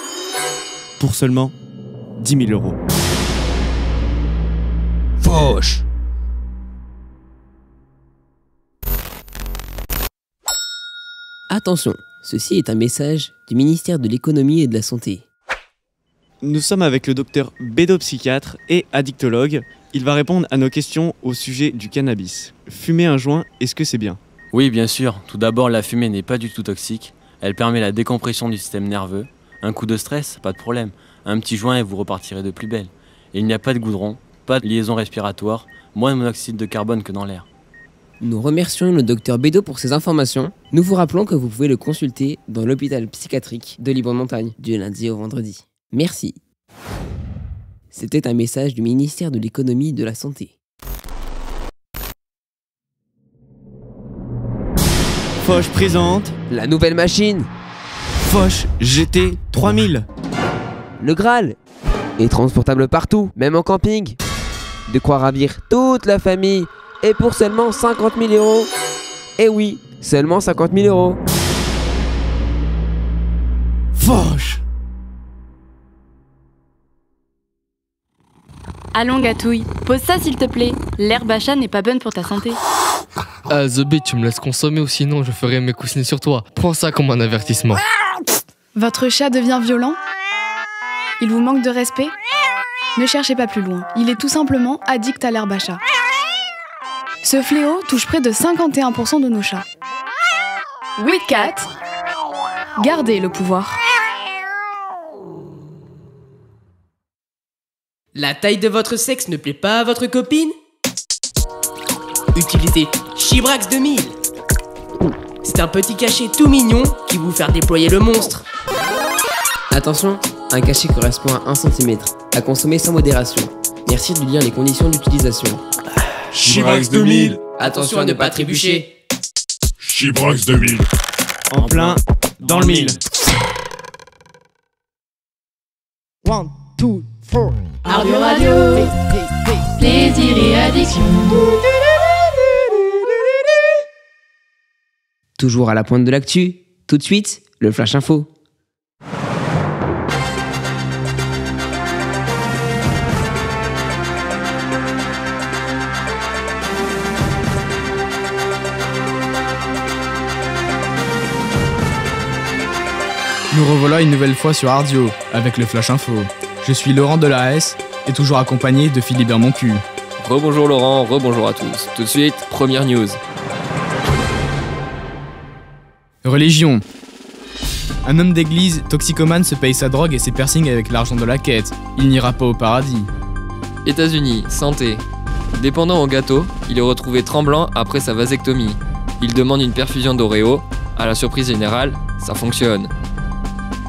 pour seulement 10 000 €. Foch. Attention, ceci est un message du ministère de l'économie et de la santé. Nous sommes avec le docteur Bédo, psychiatre et addictologue. Il va répondre à nos questions au sujet du cannabis. Fumer un joint, est-ce que c'est bien? Oui, bien sûr. Tout d'abord, la fumée n'est pas du tout toxique. Elle permet la décompression du système nerveux. Un coup de stress, pas de problème. Un petit joint et vous repartirez de plus belle. Et il n'y a pas de goudron, pas de liaison respiratoire, moins de monoxyde de carbone que dans l'air. Nous remercions le docteur Bédo pour ces informations. Nous vous rappelons que vous pouvez le consulter dans l'hôpital psychiatrique de Libre-Montagne, du lundi au vendredi. Merci. C'était un message du ministère de l'économie et de la santé. Foch présente la nouvelle machine Foch GT 3000. Le Graal est transportable partout, même en camping. De quoi ravir toute la famille et pour seulement 50 000 €. Eh oui, seulement 50 000 €. Vache. Allons, Gatouille, pose ça s'il te plaît. L'herbe à chat n'est pas bonne pour ta santé. Ah, The Bee, tu me laisses consommer ou sinon je ferai mes coussinets sur toi. Prends ça comme un avertissement. Votre chat devient violent? Il vous manque de respect? Ne cherchez pas plus loin. Il est tout simplement addict à l'herbe à chat. Ce fléau touche près de 51% de nos chats. Oui, Cat. Gardez le pouvoir. La taille de votre sexe ne plaît pas à votre copine? Utilisez Chibrax 2000. C'est un petit cachet tout mignon qui vous fait déployer le monstre. Attention, un cachet correspond à 1 cm, à consommer sans modération. Merci de lire les conditions d'utilisation. Chibrax 2000. Attention à ne pas trébucher. Chibrax 2000. En plein dans le mille. 1, 2, 4. Ardio Radio. Plaisir et addiction. Toujours à la pointe de l'actu, tout de suite, le Flash Info. Nous revoilà une nouvelle fois sur Ardio, avec le Flash Info. Je suis Laurent de la S et toujours accompagné de Philibert Moncu. Rebonjour Laurent, rebonjour à tous. Tout de suite, première news. Religion. Un homme d'église, toxicomane, se paye sa drogue et ses piercings avec l'argent de la quête. Il n'ira pas au paradis. États-Unis, santé. Dépendant au gâteau, il est retrouvé tremblant après sa vasectomie. Il demande une perfusion d'Oreo. À la surprise générale, ça fonctionne.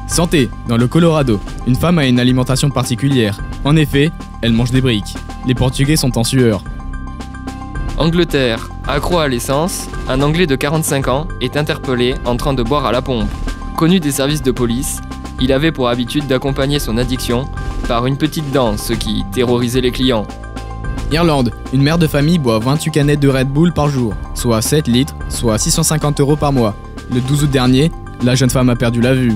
Santé. Dans le Colorado, une femme a une alimentation particulière. En effet, elle mange des briques. Les Portugais sont en sueur. Angleterre, accro à l'essence, un Anglais de 45 ans est interpellé en train de boire à la pompe. Connu des services de police, il avait pour habitude d'accompagner son addiction par une petite danse, ce qui terrorisait les clients. Irlande, une mère de famille boit 28 canettes de Red Bull par jour, soit 7 litres, soit 650 € par mois. Le 12 août dernier, la jeune femme a perdu la vue.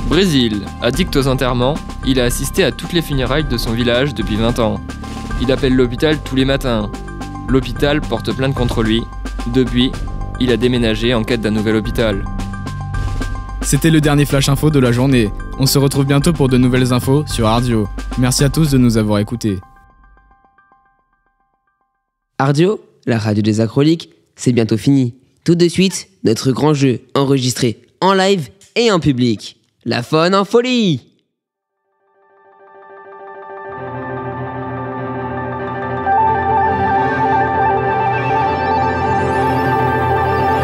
Brésil, addict aux enterrements, il a assisté à toutes les funérailles de son village depuis 20 ans. Il appelle l'hôpital tous les matins. L'hôpital porte plainte contre lui. Depuis, il a déménagé en quête d'un nouvel hôpital. C'était le dernier Flash Info de la journée. On se retrouve bientôt pour de nouvelles infos sur Ardio. Merci à tous de nous avoir écoutés. Ardio, la radio des acroliques, c'est bientôt fini. Tout de suite, notre grand jeu enregistré en live et en public. La faune en folie!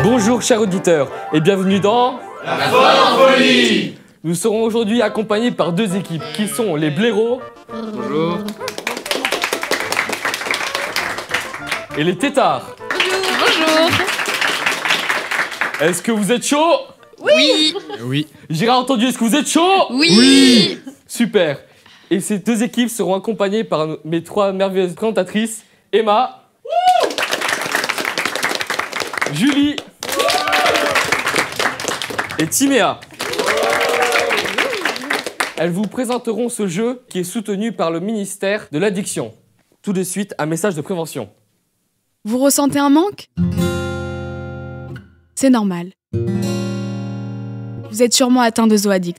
Bonjour chers auditeurs et bienvenue dans La faune en folie. Nous serons aujourd'hui accompagnés par deux équipes qui sont les blaireaux. Bonjour. Et les têtards. Bonjour. Est-ce que vous êtes chaud? Oui. Oui. J'ai entendu, est-ce que vous êtes chaud? Oui. Super. Et ces deux équipes seront accompagnées par mes trois merveilleuses présentatrices, Emma, Julie et Timéa. Elles vous présenteront ce jeu qui est soutenu par le ministère de l'Addiction. Tout de suite, un message de prévention. Vous ressentez un manque? C'est normal. Vous êtes sûrement atteint de zooaddict.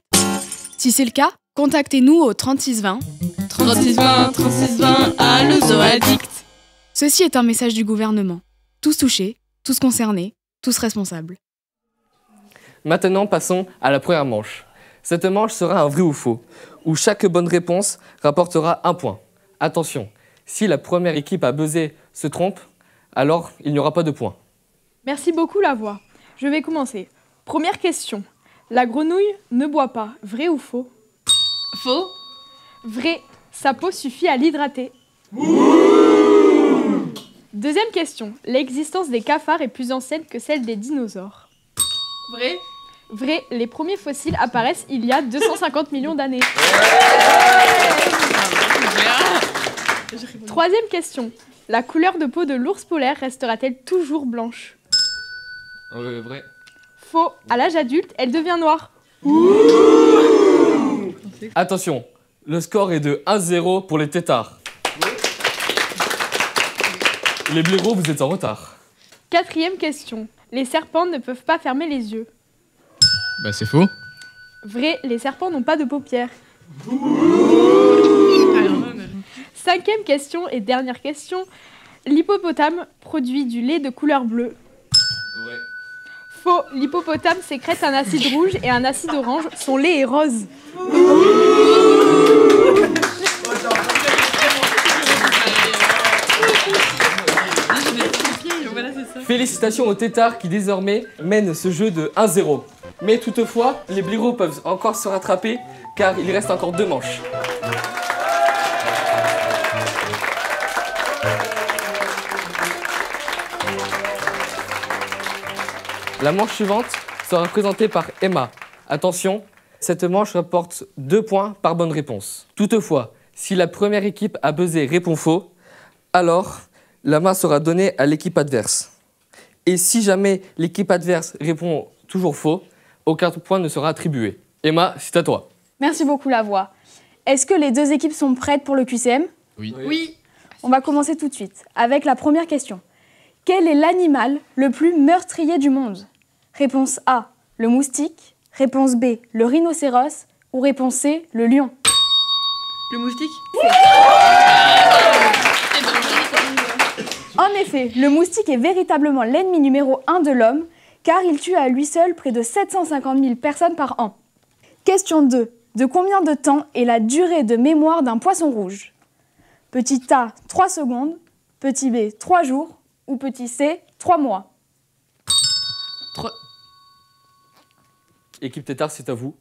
Si c'est le cas, contactez-nous au 3620. 3620, 3620, allô zooaddict. Ceci est un message du gouvernement. Tous touchés, tous concernés, tous responsables. Maintenant, passons à la première manche. Cette manche sera un vrai ou faux, où chaque bonne réponse rapportera un point. Attention, si la première équipe à buzzer se trompe, alors il n'y aura pas de point. Merci beaucoup la voix. Je vais commencer. Première question. La grenouille ne boit pas, vrai ou faux? Faux. Vrai, sa peau suffit à l'hydrater. Deuxième question. L'existence des cafards est plus ancienne que celle des dinosaures. Vrai. Vrai, les premiers fossiles apparaissent il y a 250 millions d'années. Troisième question. La couleur de peau de l'ours polaire restera-t-elle toujours blanche? Vrai. Faux. À l'âge adulte, elle devient noire. Attention, le score est de 1-0 pour les têtards. Les blaireaux, vous êtes en retard. 4e question. Les serpents ne peuvent pas fermer les yeux. Bah c'est faux. Vrai, les serpents n'ont pas de paupières. 5e question et dernière question. L'hippopotame produit du lait de couleur bleue. Ouais. Faux, l'hippopotame sécrète un acide rouge et un acide orange. Son lait est rose. Félicitations aux têtards qui désormais mènent ce jeu de 1-0. Mais toutefois, les blaireaux peuvent encore se rattraper car il reste encore 2 manches. La manche suivante sera présentée par Emma. Attention, cette manche rapporte 2 points par bonne réponse. Toutefois, si la première équipe à buzzer répond faux, alors la main sera donnée à l'équipe adverse. Et si jamais l'équipe adverse répond toujours faux, aucun point ne sera attribué. Emma, c'est à toi. Merci beaucoup, la voix. Est-ce que les 2 équipes sont prêtes pour le QCM? Oui. Oui. On va commencer tout de suite avec la première question. Quel est l'animal le plus meurtrier du monde? Réponse A, le moustique. Réponse B, le rhinocéros. Ou réponse C, le lion. Le moustique? En effet, le moustique est véritablement l'ennemi numéro 1 de l'homme, car il tue à lui seul près de 750 000 personnes par an. Question 2. De combien de temps est la durée de mémoire d'un poisson rouge? Petit A, 3 secondes. Petit B, 3 jours. Ou petit C, 3 mois. Équipe tétard, c'est à vous.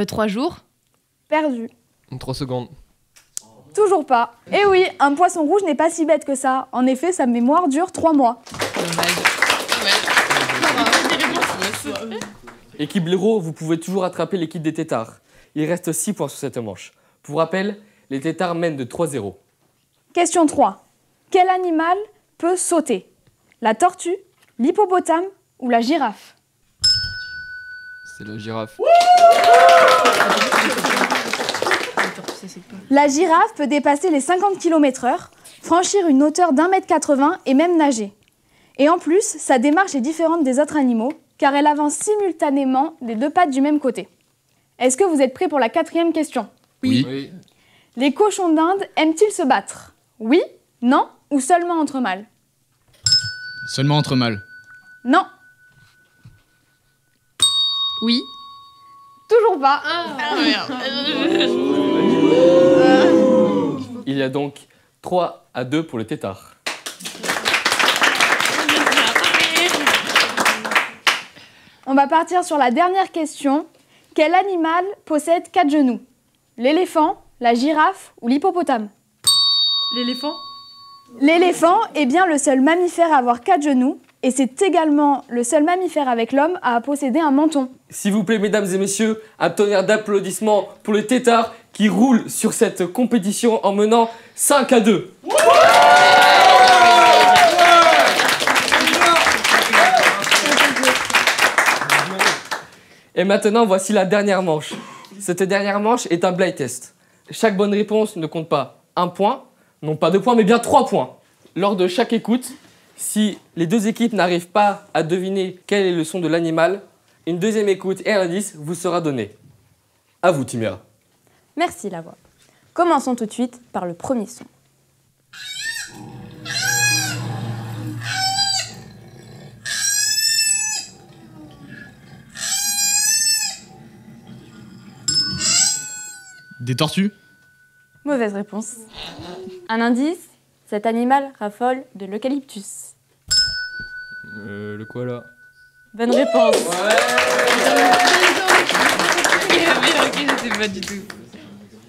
3 jours. Perdu. 3 secondes. Toujours pas. Eh oui, un poisson rouge n'est pas si bête que ça. En effet, sa mémoire dure 3 mois. Équipe blaireau, vous pouvez toujours attraper l'équipe des têtards. Il reste 6 points sur cette manche. Pour rappel, les têtards mènent de 3-0. Question 3. Quel animal peut sauter? La tortue, l'hippopotame ou la girafe? C'est la girafe. La girafe peut dépasser les 50 km/h, franchir une hauteur d'1,80 m et même nager. Et en plus, sa démarche est différente des autres animaux, car elle avance simultanément les 2 pattes du même côté. Est-ce que vous êtes prêts pour la 4e question? Oui. Les cochons d'Inde aiment-ils se battre? Oui, non ou seulement entre mâles? Seulement entre mâles. Non. Oui. Toujours pas. Il y a donc 3-2 pour le tétard. On va partir sur la dernière question. Quel animal possède 4 genoux? L'éléphant, la girafe ou l'hippopotame? L'éléphant? L'éléphant est bien le seul mammifère à avoir 4 genoux et c'est également le seul mammifère avec l'homme à posséder un menton. S'il vous plaît, mesdames et messieurs, un tonnerre d'applaudissements pour le tétard qui roule sur cette compétition en menant 5-2. Et maintenant, voici la dernière manche. Cette dernière manche est un blind test. Chaque bonne réponse ne compte pas 1 point, non pas 2 points, mais bien 3 points. Lors de chaque écoute, si les 2 équipes n'arrivent pas à deviner quel est le son de l'animal, une deuxième écoute et un indice vous sera donné. À vous, Timia. Merci, la voix. Commençons tout de suite par le premier son. Des tortues? Mauvaise réponse. Un indice, cet animal raffole de l'eucalyptus. Le koala. Bonne réponse. Ok, je sais pas du tout.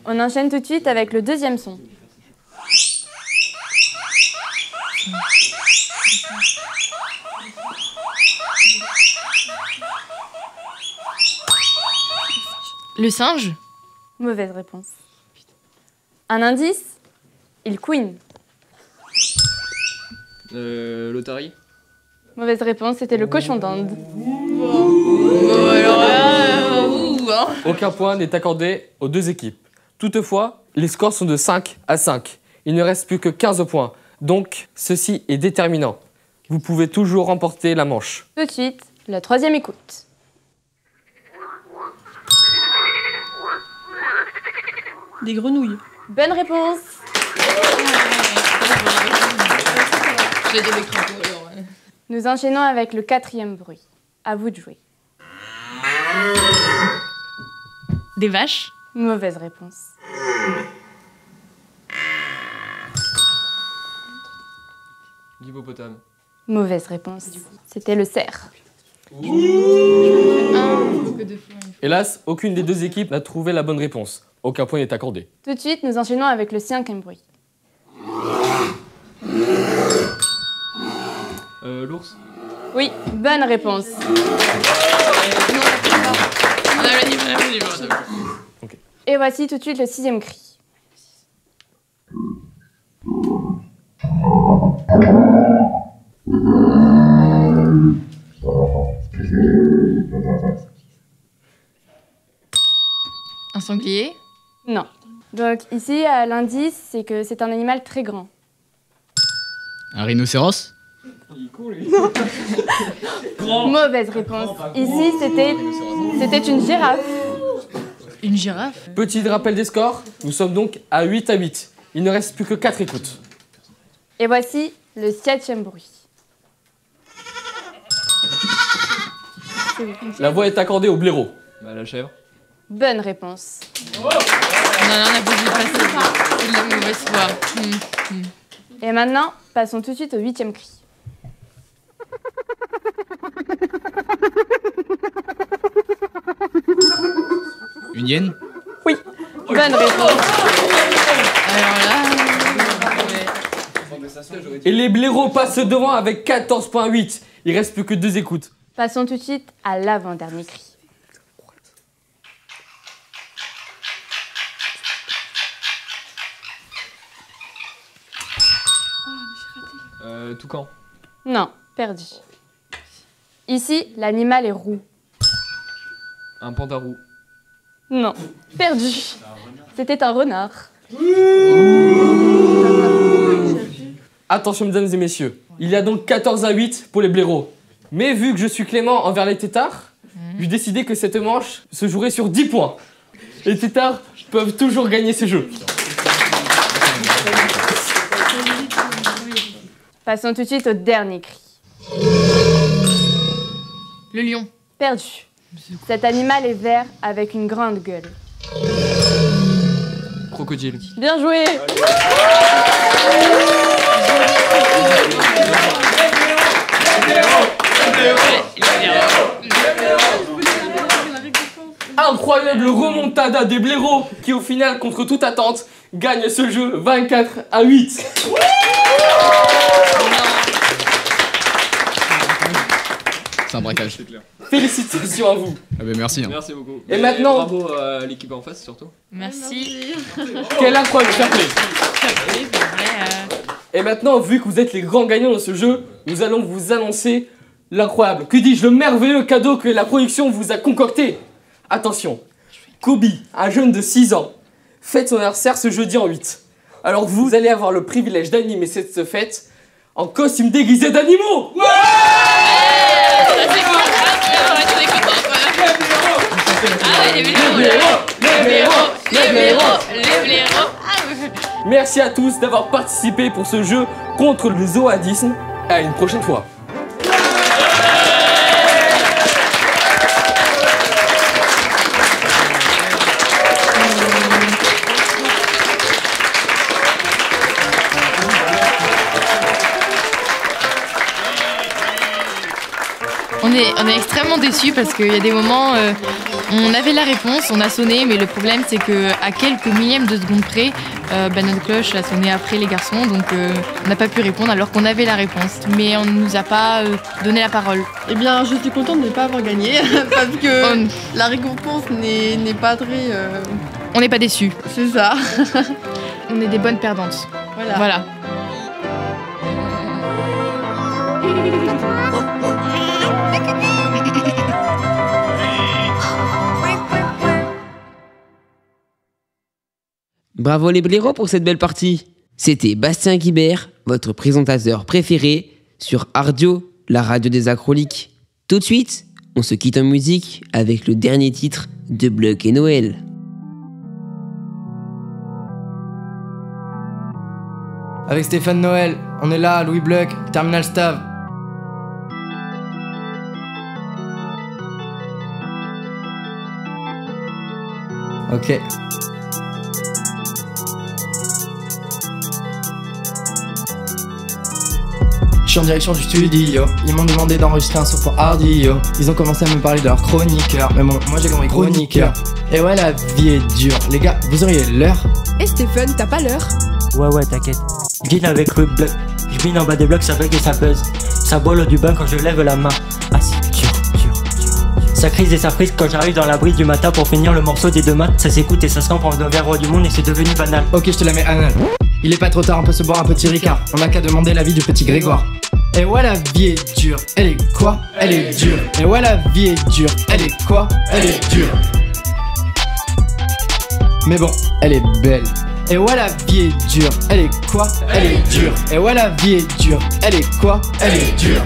On enchaîne tout de suite avec le deuxième son. Le singe? Mauvaise réponse. Un indice, il couine. L'otarie. Mauvaise réponse, c'était le cochon d'Inde. Bon, alors hein. Aucun point n'est accordé aux deux équipes. Toutefois, les scores sont de 5 à 5. Il ne reste plus que 15 points. Donc, ceci est déterminant. Vous pouvez toujours remporter la manche. Tout de suite, la troisième écoute. Des grenouilles. Bonne réponse. J'ai dit des crapauds, alors, ouais. Nous enchaînons avec le quatrième bruit. À vous de jouer. Des vaches. Mauvaise réponse. L'hippopotame. Mauvaise réponse. C'était le cerf. Hélas, aucune des deux équipes n'a trouvé la bonne réponse. Aucun point n'est accordé. Tout de suite, nous enchaînons avec le cinquième bruit. L'ours. Oui, bonne réponse. Et voici tout de suite le sixième cri. Un sanglier? Non. Donc ici, l'indice, c'est que c'est un animal très grand. Un rhinocéros? Mauvaise réponse. Ici, c'était une girafe. Une girafe? Petit rappel des scores, nous sommes donc à 8 à 8. Il ne reste plus que 4 écoutes. Et voici le septième bruit. La voix est accordée au blaireau. La chèvre. Bonne réponse. Non, on a pas vu passer. C'est de la mauvaise foi. Et maintenant, passons tout de suite au huitième cri. Une hyène? Oui, bonne réponse. Et les blaireaux passent devant avec 14,8. Il reste plus que 2 écoutes. Passons tout de suite à l'avant-dernier cri. Toucan. Non, perdu. Ici, l'animal est roux. Un pandarou. Non, perdu. C'était un renard. Attention mesdames et messieurs, il y a donc 14 à 8 pour les blaireaux. Mais vu que je suis clément envers les têtards, j'ai décidé que cette manche se jouerait sur 10 points. Les têtards peuvent toujours gagner ce jeu. Passons tout de suite au dernier cri. Le lion. Perdu. Cet animal est vert avec une grande gueule. Crocodile. Bien joué. Incroyable remontada des blaireaux qui au final, contre toute attente, gagnent ce jeu 24 à 8. C'est un braquage. Félicitations à vous. Ah ben merci. Merci beaucoup. Et maintenant, bravo à l'équipe en face surtout. Merci. Quel incroyable fair play. Et maintenant, vu que vous êtes les grands gagnants de ce jeu, nous allons vous annoncer l'incroyable, que dis-je, le merveilleux cadeau que la production vous a concocté. Attention, Kobe, un jeune de 6 ans, fête son anniversaire ce jeudi en 8. Alors vous allez avoir le privilège d'animer cette fête en costume déguisé d'animaux. Les blaireaux. Merci à tous d'avoir participé pour ce jeu contre le zoadisme. À une prochaine fois. On est extrêmement déçus parce qu'il y a des moments, on avait la réponse, on a sonné, mais le problème c'est que à quelques millièmes de seconde près, notre cloche a sonné après les garçons, donc on n'a pas pu répondre alors qu'on avait la réponse. Mais on ne nous a pas donné la parole. Eh bien, je suis contente de ne pas avoir gagné parce que la récompense n'est pas très... On n'est pas déçus. C'est ça. On est des bonnes perdantes. Voilà. Bravo les blaireaux pour cette belle partie. C'était Bastien Guibert, votre présentateur préféré sur Ardio, la radio des acroliques. Tout de suite, on se quitte en musique avec le dernier titre de Bloc et Noël. Avec Stéphane Noël, on est là, Louis Bluck, Terminal Stav. Ok. Je suis en direction du studio. Ils m'ont demandé d'enregistrer un son pour Ardio. Ils ont commencé à me parler de leur chroniqueur. Mais bon, moi j'ai compris chroniqueur. Et ouais, la vie est dure. Les gars, vous auriez l'heure? Et Stéphane, t'as pas l'heure? Ouais, t'inquiète. Deal avec le bloc. Je mine en bas des blocs, ça bug et ça buzz. Ça boile du bain quand je lève la main. Ah, c'est dur. Ça crise et ça frise quand j'arrive dans la brise du matin pour finir le morceau des 2 maths. Ça s'écoute et ça se campe en devient roi du monde et c'est devenu banal. Ok, je te la mets anal. Il est pas trop tard, on peut se boire un petit Ricard. On n'a qu'à demander l'avis du petit Grégoire. Et ouais, la vie est dure. Elle est quoi? Elle est dure. Et ouais, la vie est dure. Elle est quoi? Elle est dure. Mais bon, elle est belle. Et ouais, la vie est dure. Elle est quoi? Elle est dure. Et ouais, la vie est dure. Elle est quoi? Elle est dure.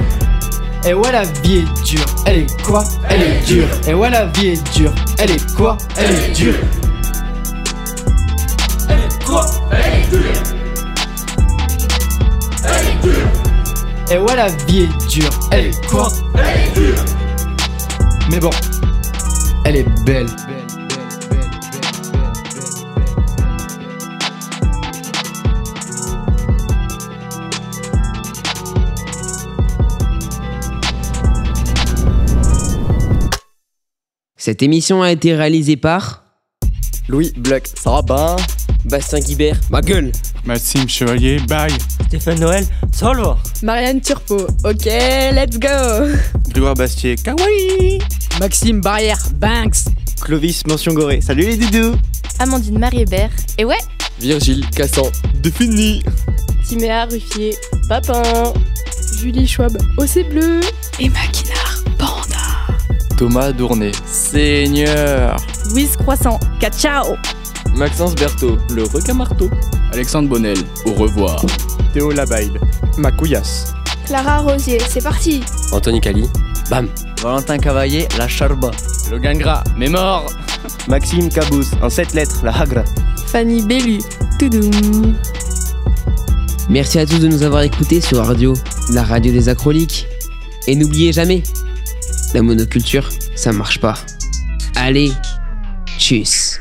Et ouais, la vie est dure. Elle est quoi? Elle est dure. Et ouais, la vie est dure. Elle est quoi? Elle est dure. Elle est quoi? Elle est dure. Elle est dure. Et ouais, la vie est dure. Elle est quoi? Elle est dure. Mais bon, elle est belle. Cette émission a été réalisée par Louis Bluck, ça va ben? Bastien Guibert, ma gueule. Maxime Chevalier, bye. Stéphane Noël, solo. Marianne Turpo, ok, let's go. Grégoire Bastier, kawaii. Maxime Barrière, Banks. Clovis Mention Gorée, salut les doudous. Amandine Marie-Hébert, et ouais. Virgile Cassan, défini. Timéa Ruffier, Papin. Julie Schwab, OC Bleu. Emma Guinard, Panda. Thomas Dournet, Seigneur. Louise Croissant, ciao. Maxence Berthaud, le requin marteau. Alexandre Bonnel, au revoir. Théo Labaille, ma couillasse. Clara Rosier, c'est parti. Anthony Cali, bam. Valentin Cavaillé, la charba. Logan Gras, mais mort. Maxime Cabous, en 7 lettres, la hagra. Fanny Bellu, toudoum. Merci à tous de nous avoir écoutés sur Ardio, la radio des acroliques. Et n'oubliez jamais, la monoculture, ça marche pas. Allez, tchuss.